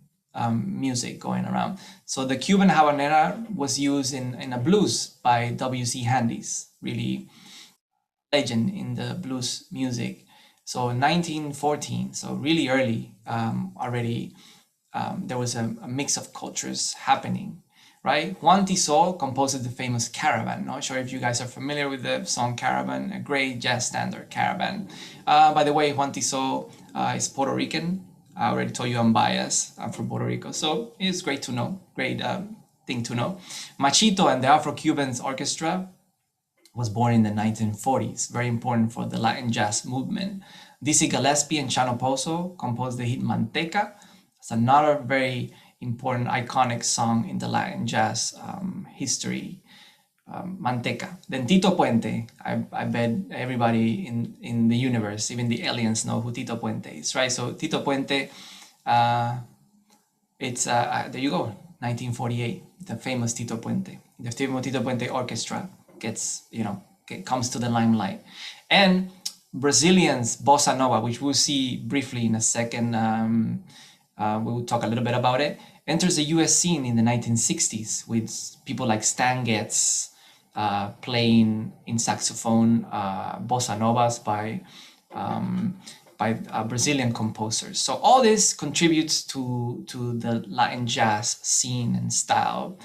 C: music going around. So the Cuban habanera was used in a blues by W.C. Handy's, really legend in the blues music. So 1914, so really early already, there was a mix of cultures happening, right? Juan Tizol composed the famous Caravan. Not sure if you guys are familiar with the song Caravan, a great jazz standard, Caravan. By the way, Juan Tizol is Puerto Rican. I already told you I'm biased. I'm from Puerto Rico, so it's great to know, great thing to know. Machito and the Afro-Cubans Orchestra was born in the 1940s, very important for the Latin jazz movement. Dizzy Gillespie and Chano Pozo composed the hit Manteca. It's another very important, iconic song in the Latin jazz history, Manteca. Then Tito Puente, I bet everybody in the universe, even the aliens, know who Tito Puente is, right? So Tito Puente, it's, there you go, 1948, the famous Tito Puente. The Tito Puente Orchestra comes to the limelight. And Brazilians, Bossa Nova, which we'll see briefly in a second, we will talk a little bit about it, enters the US scene in the 1960s with people like Stan Getz playing in saxophone Bossa Novas by Brazilian composers. So all this contributes to the Latin jazz scene and style.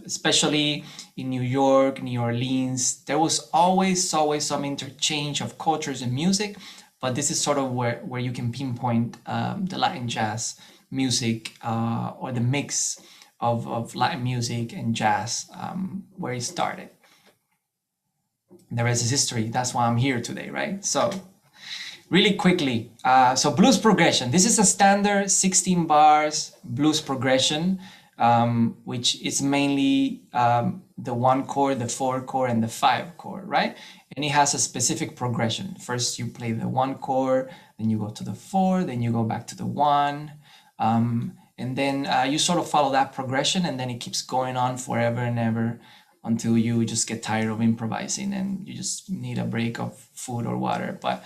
C: Especially in New York, New Orleans, there was always some interchange of cultures and music, but this is sort of where you can pinpoint the Latin jazz music or the mix of Latin music and jazz, where it started. The rest is history. That's why I'm here today, right? So really quickly, so blues progression. This is a standard 16 bars blues progression, which is mainly the 1 chord, the 4 chord, and the 5 chord, right? And it has a specific progression. First, you play the 1 chord, then you go to the 4, then you go back to the 1, and then you sort of follow that progression, and then it keeps going on forever and ever until you just get tired of improvising and you just need a break of food or water. But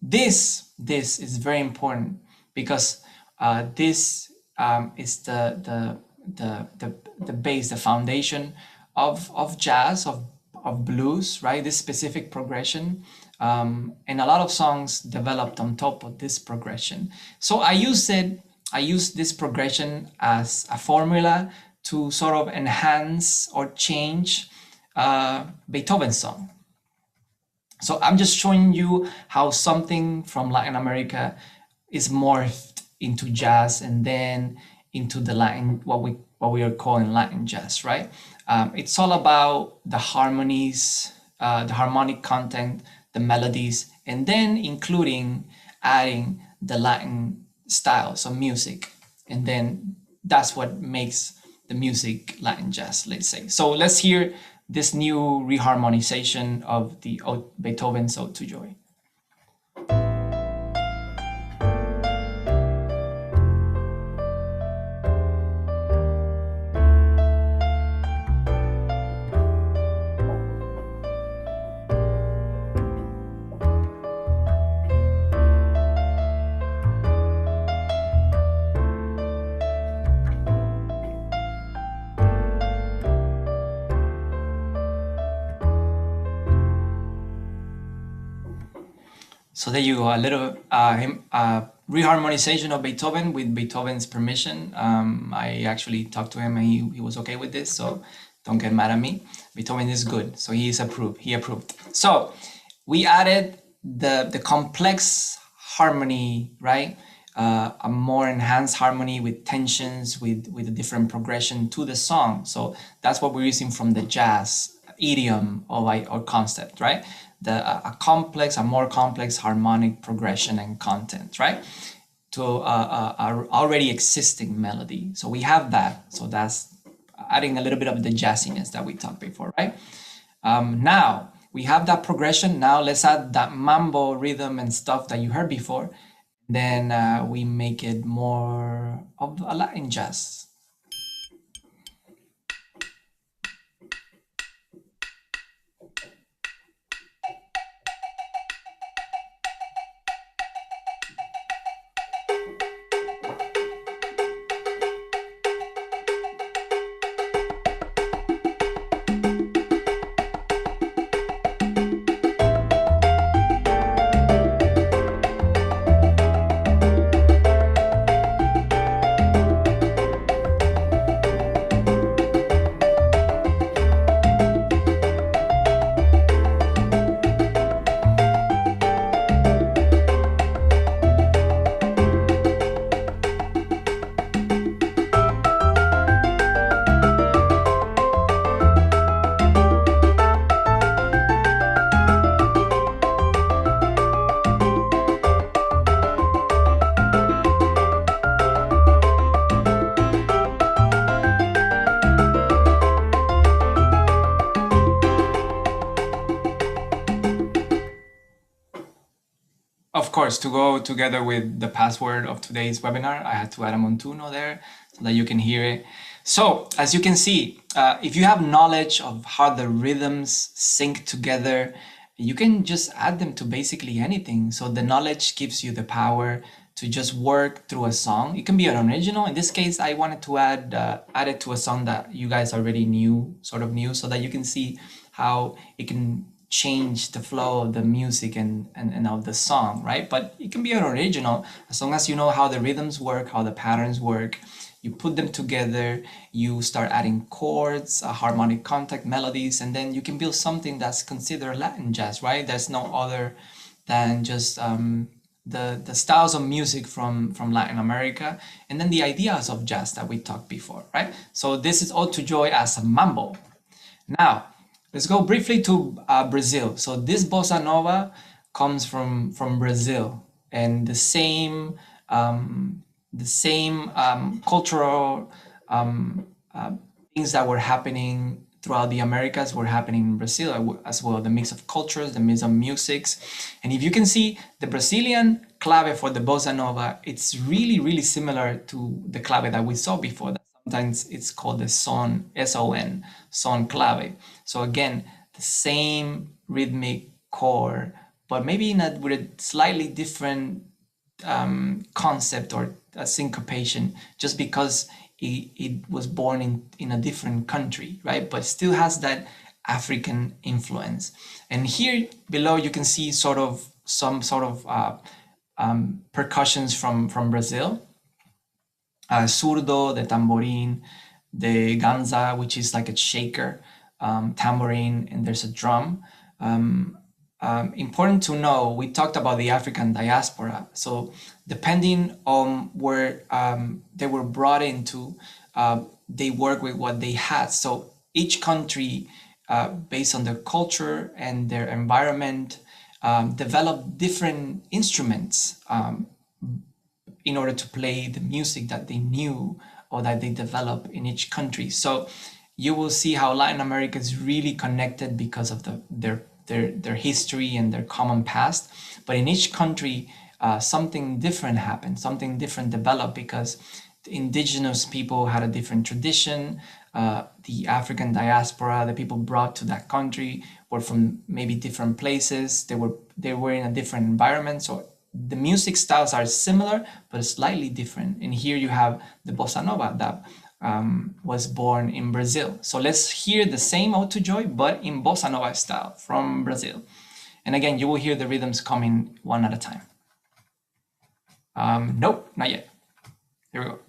C: this is very important because this is the base, the foundation of jazz, of blues, right? This specific progression, and a lot of songs developed on top of this progression. So I use this progression as a formula to sort of enhance or change Beethoven's song. So I'm just showing you how something from Latin America is morphed into jazz and then into the Latin, what we are calling Latin jazz, right? It's all about the harmonies, the harmonic content, the melodies, and then adding the Latin styles of music. And then that's what makes the music Latin jazz, let's say. So let's hear this new reharmonization of the Beethoven's Ode to Joy. So there you go, a little reharmonization of Beethoven with Beethoven's permission. I actually talked to him and he was okay with this, so don't get mad at me. Beethoven is good, so he approved. So we added the complex harmony, right? a more enhanced harmony with tensions, with a different progression to the song. So that's what we're using from the jazz idiom or concept, right? A more complex harmonic progression and content, right? To a already existing melody. So we have that. So that's adding a little bit of the jazziness that we talked before, right? Now we have that progression. Now let's add that mambo rhythm and stuff that you heard before. Then we make it more of a Latin jazz. Of course, to go together with the password of today's webinar, I had to add a montuno there so that you can hear it. So, as you can see, if you have knowledge of how the rhythms sync together, you can just add them to basically anything. So the knowledge gives you the power to just work through a song. It can be an original. In this case, I wanted to add it to a song that you guys already knew, sort of knew, so that you can see how it can change the flow of the music and of the song, right? But it can be an original as long as you know how the rhythms work, how the patterns work. You put them together, you start adding chords, harmonic contact, melodies, and then you can build something that's considered Latin jazz, right? There's no other than just the styles of music from Latin America, and then the ideas of jazz that we talked before, right? So this is Ode to Joy as a mambo. Now, let's go briefly to Brazil. So this bossa nova comes from Brazil, and the same cultural things that were happening throughout the Americas were happening in Brazil as well. The mix of cultures, the mix of musics, and if you can see the Brazilian clave for the bossa nova, it's really similar to the clave that we saw before. Sometimes it's called the son, S-O-N, son clave. So again, the same rhythmic core, but maybe with a slightly different concept or a syncopation, just because it was born in a different country, right? But still has that African influence. And here below you can see some sort of percussions from Brazil. Surdo, the tamborin, the ganza, which is like a shaker, tambourine, and there's a drum. Important to know, we talked about the African diaspora. So depending on where they were brought into, they work with what they had. So each country, based on their culture and their environment, developed different instruments in order to play the music that they knew or that they developed in each country. So you will see how Latin America is really connected because of their history and their common past. But in each country, something different happened, something different developed, because the indigenous people had a different tradition. The African diaspora, the people brought to that country, were from maybe different places. They were in a different environment. So the music styles are similar, but slightly different. And here you have the bossa nova that was born in Brazil. So let's hear the same Ode to Joy, but in bossa nova style from Brazil. And again, you will hear the rhythms coming one at a time. Nope, not yet. Here we go.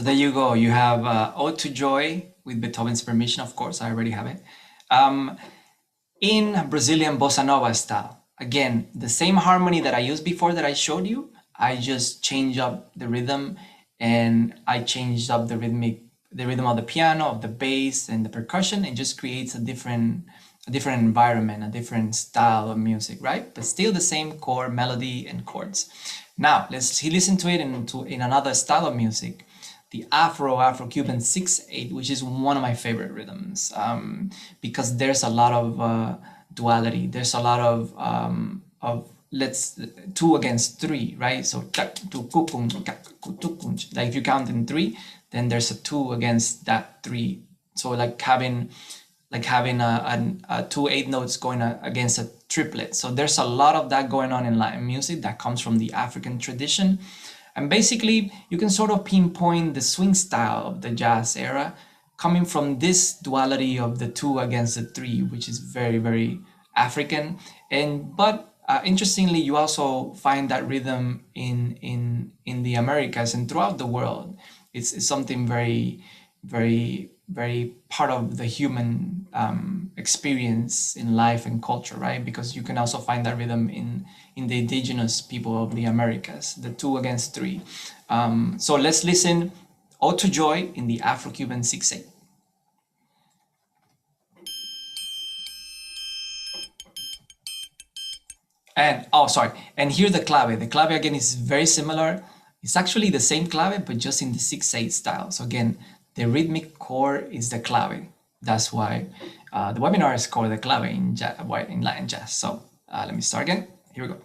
C: So there you go. You have Ode to Joy with Beethoven's permission, of course. I already have it. In Brazilian bossa nova style. Again, the same harmony that I used before that I showed you, I just changed up the rhythm and I changed up the rhythm of the piano, of the bass and the percussion. It just creates a different environment, a different style of music, right? But still the same core melody and chords. Now let's listen to it in another style of music, the Afro-Cuban 6/8, which is one of my favorite rhythms, because there's a lot of duality. There's a lot of let's 2 against 3, right? So like if you count in 3, then there's a 2 against that 3. So like having a 2 8 notes going against a triplet. So there's a lot of that going on in Latin music that comes from the African tradition. And basically, you can sort of pinpoint the swing style of the jazz era coming from this duality of the 2 against the 3, which is very, very African. But interestingly, you also find that rhythm in the Americas and throughout the world. It's something very, very, very part of the human experience in life and culture, right? Because you can also find that rhythm in the indigenous people of the Americas, the 2 against 3. So let's listen Ode to Joy in the Afro-Cuban 6/8. And and here the clave. The clave again is very similar. It's actually the same clave, but just in the 6/8 style. So again, the rhythmic core is the clave. That's why the webinar is called the clave in Latin jazz. So let me start again. Here we go.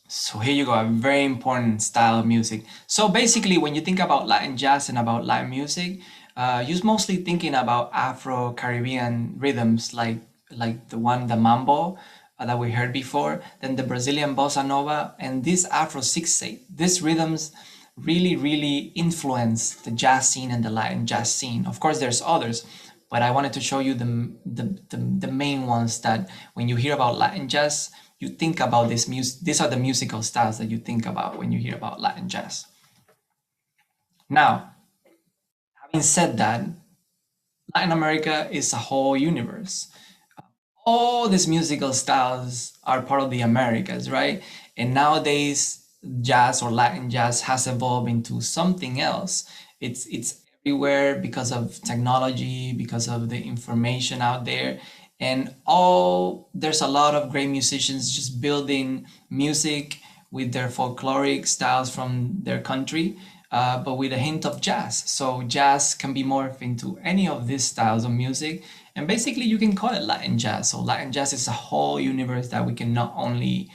C: So here you go, a very important style of music. So basically, when you think about Latin jazz and about Latin music, you're mostly thinking about Afro-Caribbean rhythms like the mambo that we heard before, then the Brazilian bossa nova, and this Afro 6/8. These rhythms really, really influence the jazz scene and the Latin jazz scene. Of course, there's others, but I wanted to show you the main ones that when you hear about Latin jazz, you think about this music. These are the musical styles that you think about when you hear about Latin jazz. Now, having said that, Latin America is a whole universe. All these musical styles are part of the Americas, right? And nowadays, jazz or Latin jazz has evolved into something else. It's everywhere because of technology, because of the information out there. And there's a lot of great musicians just building music with their folkloric styles from their country, but with a hint of jazz. So jazz can be morphed into any of these styles of music, and basically you can call it Latin jazz. So Latin jazz is a whole universe that we can not only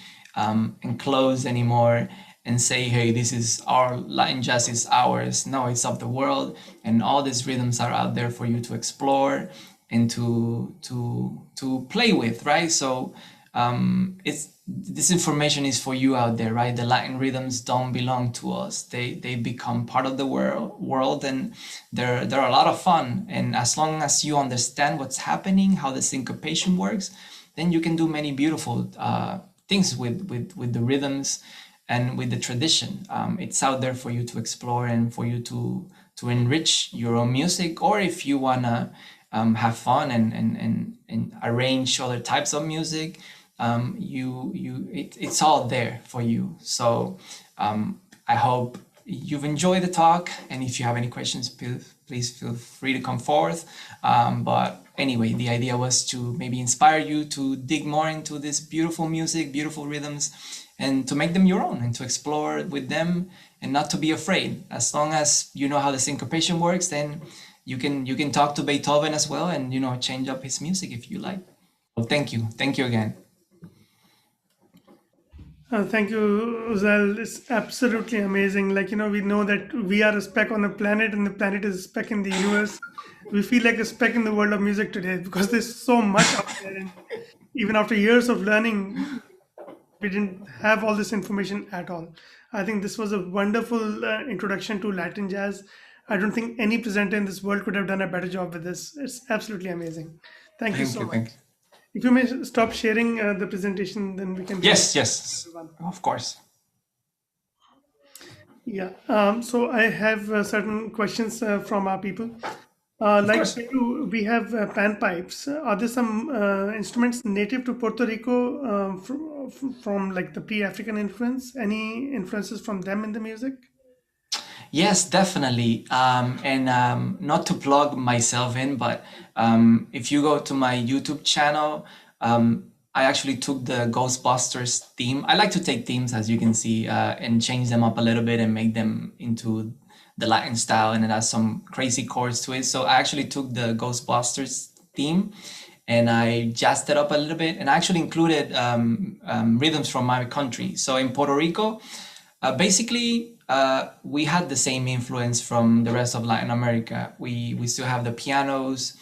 C: enclose anymore and say, hey, this is our Latin jazz is ours. No, it's of the world, and all these rhythms are out there for you to explore and to play with, right? So this information is for you out there, right? The Latin rhythms don't belong to us. They become part of the world, and they're a lot of fun. And as long as you understand what's happening, how the syncopation works, then you can do many beautiful things with the rhythms and with the tradition. It's out there for you to explore and for you to enrich your own music, or if you wanna have fun and arrange other types of music, it's all there for you. So I hope you've enjoyed the talk, and if you have any questions, please feel free to come forth. But anyway, the idea was to maybe inspire you to dig more into this beautiful music, beautiful rhythms, and to make them your own and to explore with them and not to be afraid. As long as you know how the syncopation works, then you can talk to Beethoven as well and change up his music if you like. Well, thank you again.
D: Thank you, Uziel. It's absolutely amazing. Like, we know that we are a speck on a planet and the planet is a speck in the universe. We feel like a speck in the world of music today because there's so much out there. And even after years of learning, we didn't have all this information at all. I think this was a wonderful introduction to Latin jazz. I don't think any presenter in this world could have done a better job with this. It's absolutely amazing. Thank you so much.
C: Thank you.
D: If you may stop sharing the presentation, then we can.
C: Yes, of course.
D: Yeah. So I have certain questions from our people. Like we have panpipes. Are there some instruments native to Puerto Rico from like the pre-African influence? Any influences from them in the music?
C: Yes, definitely. And not to plug myself in, but if you go to my YouTube channel, I actually took the Ghostbusters theme. I like to take themes, as you can see, and change them up a little bit and make them into the Latin style, and it has some crazy chords to it. So I actually took the Ghostbusters theme and I jazzed it up a little bit, and I actually included rhythms from my country. So in Puerto Rico, basically, we had the same influence from the rest of Latin America. We still have the pianos.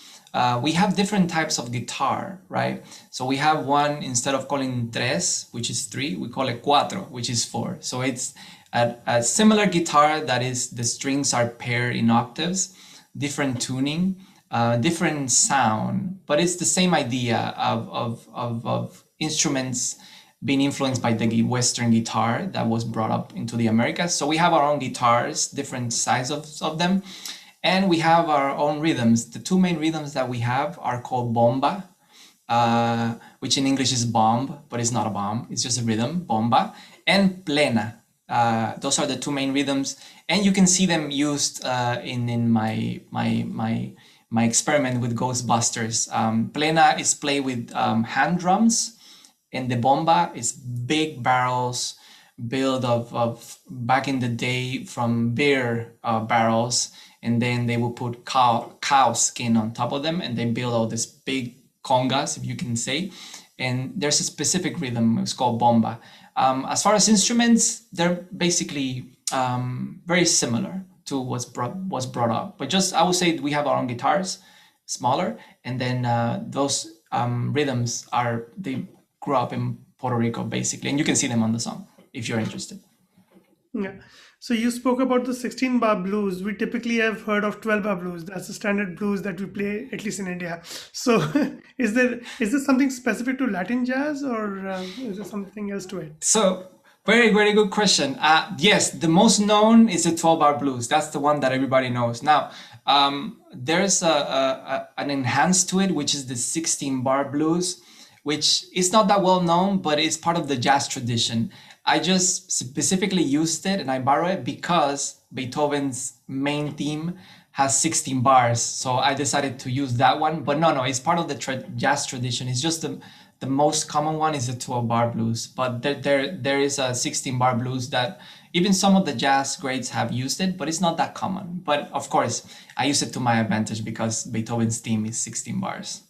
C: We have different types of guitar, right? So we have one, instead of calling tres, which is 3, we call it cuatro, which is 4. So it's a similar guitar that is, the strings are paired in octaves, different tuning, different sound, but it's the same idea of instruments being influenced by the Western guitar that was brought up into the Americas. So we have our own guitars, different sizes of them, and we have our own rhythms. The 2 main rhythms that we have are called bomba, which in English is bomb, but it's not a bomb, it's just a rhythm, bomba, and plena. Those are the 2 main rhythms, and you can see them used in my experiment with Ghostbusters. Plena is played with hand drums, and the bomba is big barrels built of back in the day from beer barrels, and then they will put cow skin on top of them, and they build all these big congas, if you can say, and there's a specific rhythm, it's called bomba. As far as instruments, they're basically very similar to what's brought up, but just I would say we have our own guitars, smaller, and then those rhythms they grew up in Puerto Rico basically, and you can see them on the song if you're interested.
D: Yeah. So you spoke about the 16-bar blues. We typically have heard of 12-bar blues. That's the standard blues that we play, at least in India. So is this something specific to Latin jazz, or is there something else to it?
C: So very, very good question. Yes, the most known is the 12-bar blues. That's the one that everybody knows. Now, there's an enhanced to it, which is the 16-bar blues, which is not that well known, but it's part of the jazz tradition. I just specifically used it and I borrowed it because Beethoven's main theme has 16 bars. So I decided to use that one. But no, it's part of the jazz tradition. It's just the most common one is the 12-bar blues. But there is a 16-bar blues that even some of the jazz greats have used it, but it's not that common. But of course, I use it to my advantage because Beethoven's theme is 16 bars.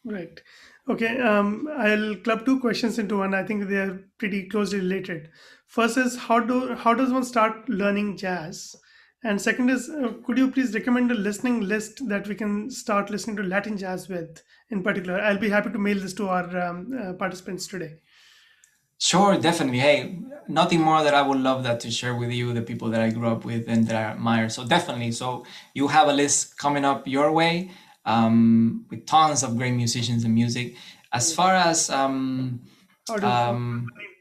D: Right. Okay, I'll club 2 questions into one. I think they're pretty closely related. First is how does one start learning jazz? And second is, could you please recommend a listening list that we can start listening to Latin jazz with in particular? I'll be happy to mail this to our participants today.
C: Sure, definitely. Hey, nothing more that I would love that to share with you, the people that I grew up with and that I admire. So definitely. So you have a list coming up your way. With tons of great musicians and music. As far as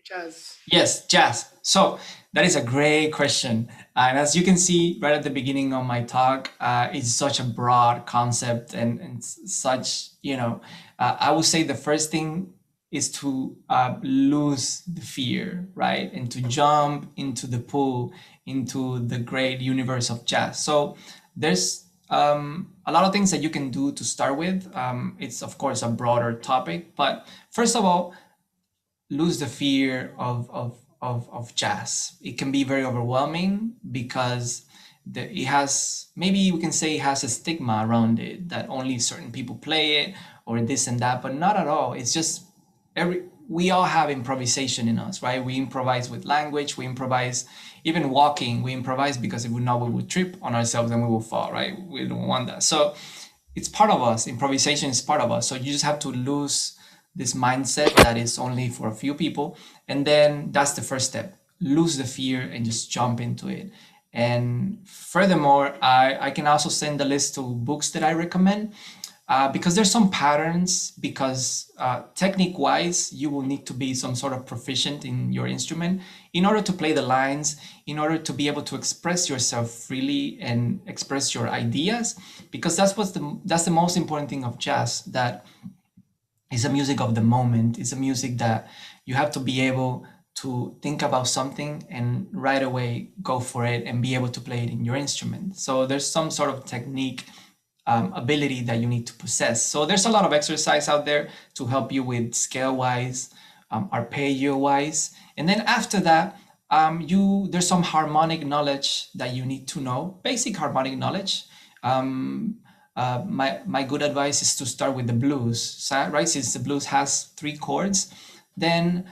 D: jazz?
C: Yes, jazz. So that is a great question. And as you can see right at the beginning of my talk, it's such a broad concept and such, I would say the first thing is to lose the fear, right? And to jump into the pool, into the great universe of jazz. So there's a lot of things that you can do to start with. It's of course a broader topic, but first of all, lose the fear of jazz. It can be very overwhelming because it has, maybe we can say it has a stigma around it, that only certain people play it or this and that, but not at all. It's just we all have improvisation in us, right? We improvise with language, we improvise even walking, we improvise because if we know we would trip on ourselves and we will fall, right? We don't want that. So it's part of us. Improvisation is part of us. So you just have to lose this mindset that is only for a few people. And then that's the first step. Lose the fear and just jump into it. And furthermore, I can also send a list to books that I recommend because there's some patterns, because technique wise, you will need to be some sort of proficient in your instrument in order to play the lines, in order to be able to express yourself freely and express your ideas, because that's the most important thing of jazz, that is a music of the moment. It's a music that you have to be able to think about something and right away go for it and be able to play it in your instrument. So there's some sort of technique ability that you need to possess. So there's a lot of exercise out there to help you with scale wise, arpeggio wise. And then after that, there's some harmonic knowledge that you need to know, basic harmonic knowledge. My good advice is to start with the blues, right? Since the blues has 3 chords, then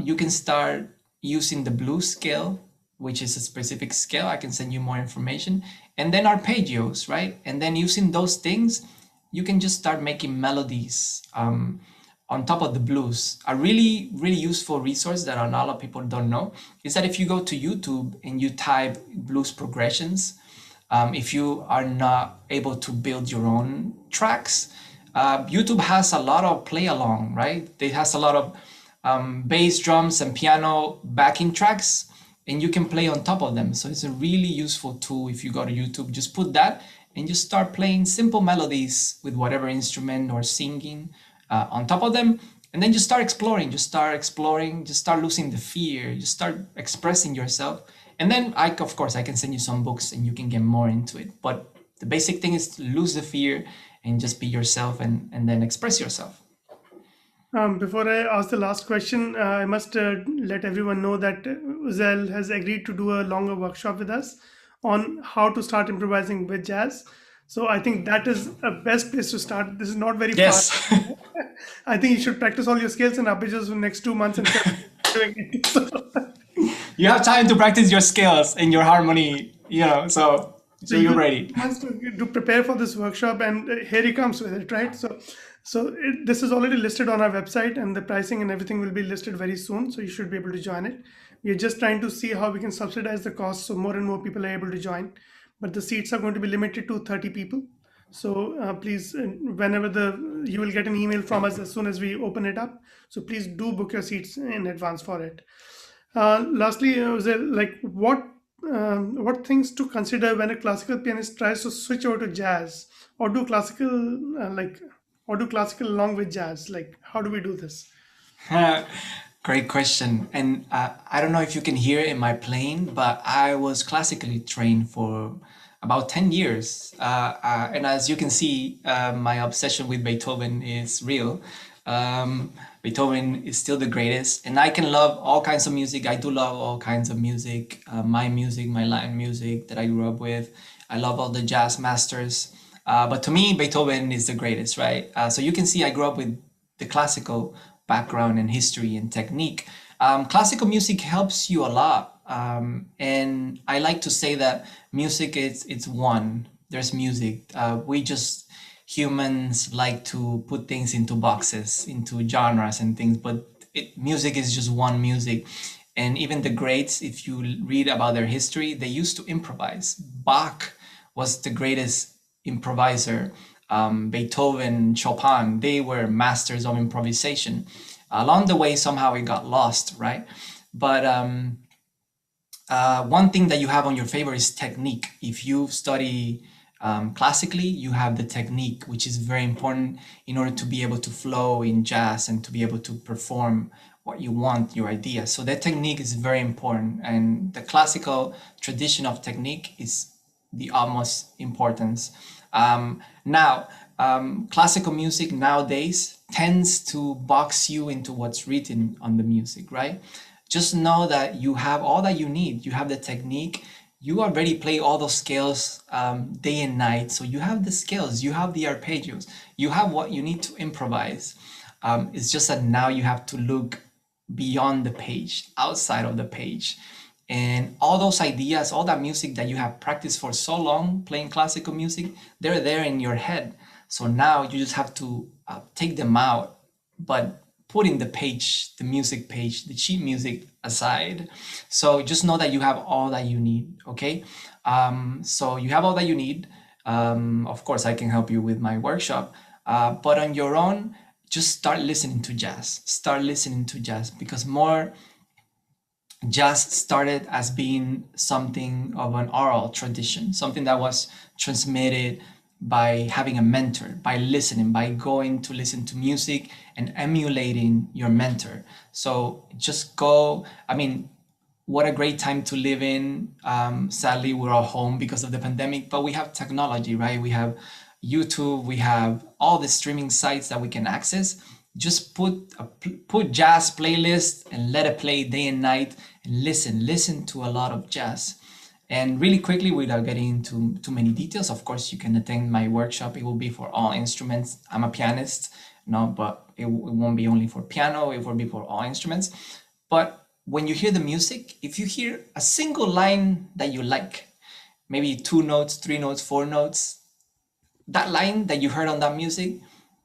C: you can start using the blues scale, which is a specific scale. I can send you more information. And then arpeggios, right? And then using those things, you can just start making melodies on top of the blues. A really, really useful resource that a lot of people don't know is that if you go to YouTube and you type blues progressions, if you are not able to build your own tracks, YouTube has a lot of play along, right? It has a lot of bass, drums, and piano backing tracks, and you can play on top of them. So it's a really useful tool. If you go to YouTube, just put that and just start playing simple melodies with whatever instrument or singing on top of them. And then just start exploring, just start losing the fear, just start expressing yourself. And then of course, I can send you some books and you can get more into it. But the basic thing is to lose the fear and just be yourself and then express yourself.
D: Before I ask the last question, I must let everyone know that Uziel has agreed to do a longer workshop with us on how to start improvising with jazz. So I think that is a best place to start. This is not very far. I think you should practice all your scales and arpeggios for the next 2 months and doing it.
C: You have time to practice your scales and your harmony, so you're ready.
D: To prepare for this workshop, and here he comes with it, right? So this is already listed on our website, and the pricing and everything will be listed very soon. So you should be able to join it. We're just trying to see how we can subsidize the cost so more and more people are able to join. But the seats are going to be limited to 30 people. So please, whenever you will get an email from us as soon as we open it up. So please do book your seats in advance for it. Lastly, like what things to consider when a classical pianist tries to switch over to jazz, or do classical along with jazz? Like, how do we do this?
C: Great question. And I don't know if you can hear in my playing, but I was classically trained for about 10 years. And as you can see, my obsession with Beethoven is real. Beethoven is still the greatest, and I can love all kinds of music. I do love all kinds of music, my Latin music that I grew up with. I love all the jazz masters. But to me, Beethoven is the greatest, right? So you can see I grew up with the classical background and history and technique. Classical music helps you a lot. And I like to say that music it's one. There's music. Humans like to put things into boxes, into genres and things, but music is just one music. And even the greats, if you read about their history, they used to improvise. Bach was the greatest improviser. Beethoven, Chopin, they were masters of improvisation. Along the way, somehow it got lost, right? But one thing that you have on your favor is technique. If you study Classically, you have the technique, which is very important in order to be able to flow in jazz and to be able to perform what you want, your idea. So that technique is very important. And the classical tradition of technique is the utmost importance. Classical music nowadays tends to box you into what's written on the music, right? Just know that you have all that you need. You have the technique. You already play all those scales day and night. So you have the skills, you have the arpeggios, you have what you need to improvise. It's just that now you have to look beyond the page, outside of the page. And all those ideas, all that music that you have practiced for so long playing classical music, they're there in your head. So now you just have to take them out, but putting the page, the music page, the sheet music aside. So just know that you have all that you need, okay? So you have all that you need. Of course, I can help you with my workshop, but on your own, just start listening to jazz. Start listening to jazz, because more jazz started as being something of an oral tradition, something that was transmitted by having a mentor, by listening, by going to listen to music and emulating your mentor. So just go. I mean, what a great time to live in. Sadly, we're all home because of the pandemic, but we have technology, right? We have YouTube, we have all the streaming sites that we can access. Just put jazz playlist and let it play day and night, and listen to a lot of jazz. And really quickly, without getting into too many details, of course, you can attend my workshop. It will be for all instruments. I'm a pianist, but it won't be only for piano. It will be for all instruments. But when you hear the music, if you hear a single line that you like, maybe 2 notes, 3 notes, 4 notes, that line that you heard on that music,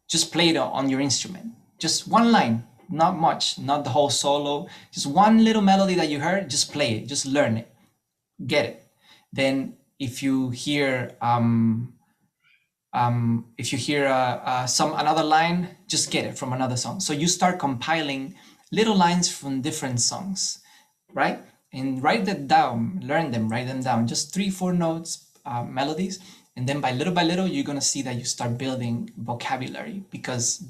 C: just play it on your instrument. Just one line, not much, not the whole solo. Just one little melody that you heard, just play it, just learn it. Get it. Then if you hear another line, just get it from another song. So you start compiling little lines from different songs, right? And write that down, learn them, write them down. Just 3-4 notes, melodies, and then by little, you're gonna see that you start building vocabulary, because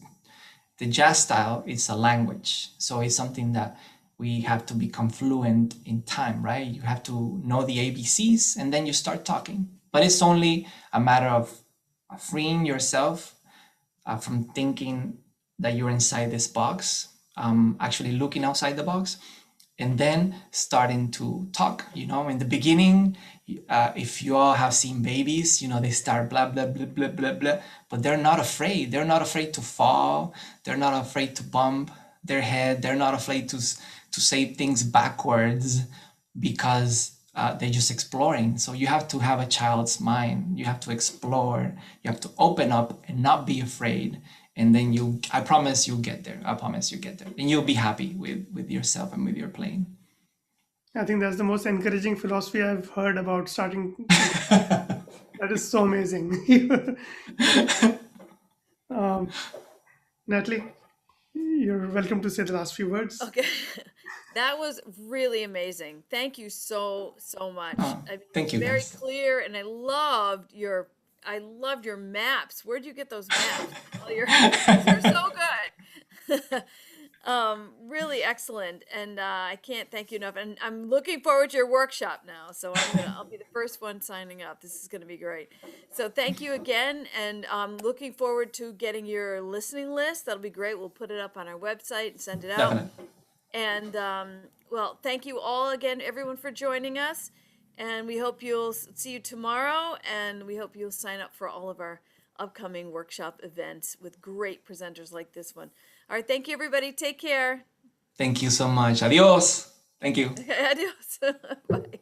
C: the jazz style is a language. So it's something that we have to become fluent in time, right? You have to know the ABCs, and then you start talking. But it's only a matter of freeing yourself from thinking that you're inside this box, actually looking outside the box, and then starting to talk. In the beginning, if you all have seen babies, they start blah, blah, blah, blah, blah, blah, but they're not afraid. They're not afraid to fall. They're not afraid to bump their head. They're not afraid to say things backwards, because they're just exploring. So you have to have a child's mind. You have to explore. You have to open up and not be afraid. And then I promise you'll get there. I promise you get there. And you'll be happy with yourself and with your playing.
D: I think that's the most encouraging philosophy I've heard about starting. That is so amazing. Natalie, you're welcome to say the last few words.
A: Okay. That was really amazing. Thank you so much.
C: Thank you.
A: Very
C: guys.
A: clear, and I loved your maps. Where'd you get those maps? They're so good. Really excellent, and I can't thank you enough. And I'm looking forward to your workshop now. So I'll be the first one signing up. This is going to be great. So thank you again, and I'm looking forward to getting your listening list. That'll be great. We'll put it up on our website and send it out.
C: Definitely.
A: And well, thank you all again, everyone, for joining us. And we hope you'll see you tomorrow. And we hope you'll sign up for all of our upcoming workshop events with great presenters like this one. All right. Thank you, everybody. Take care.
C: Thank you so much. Adios. Thank you.
A: Adios. Bye.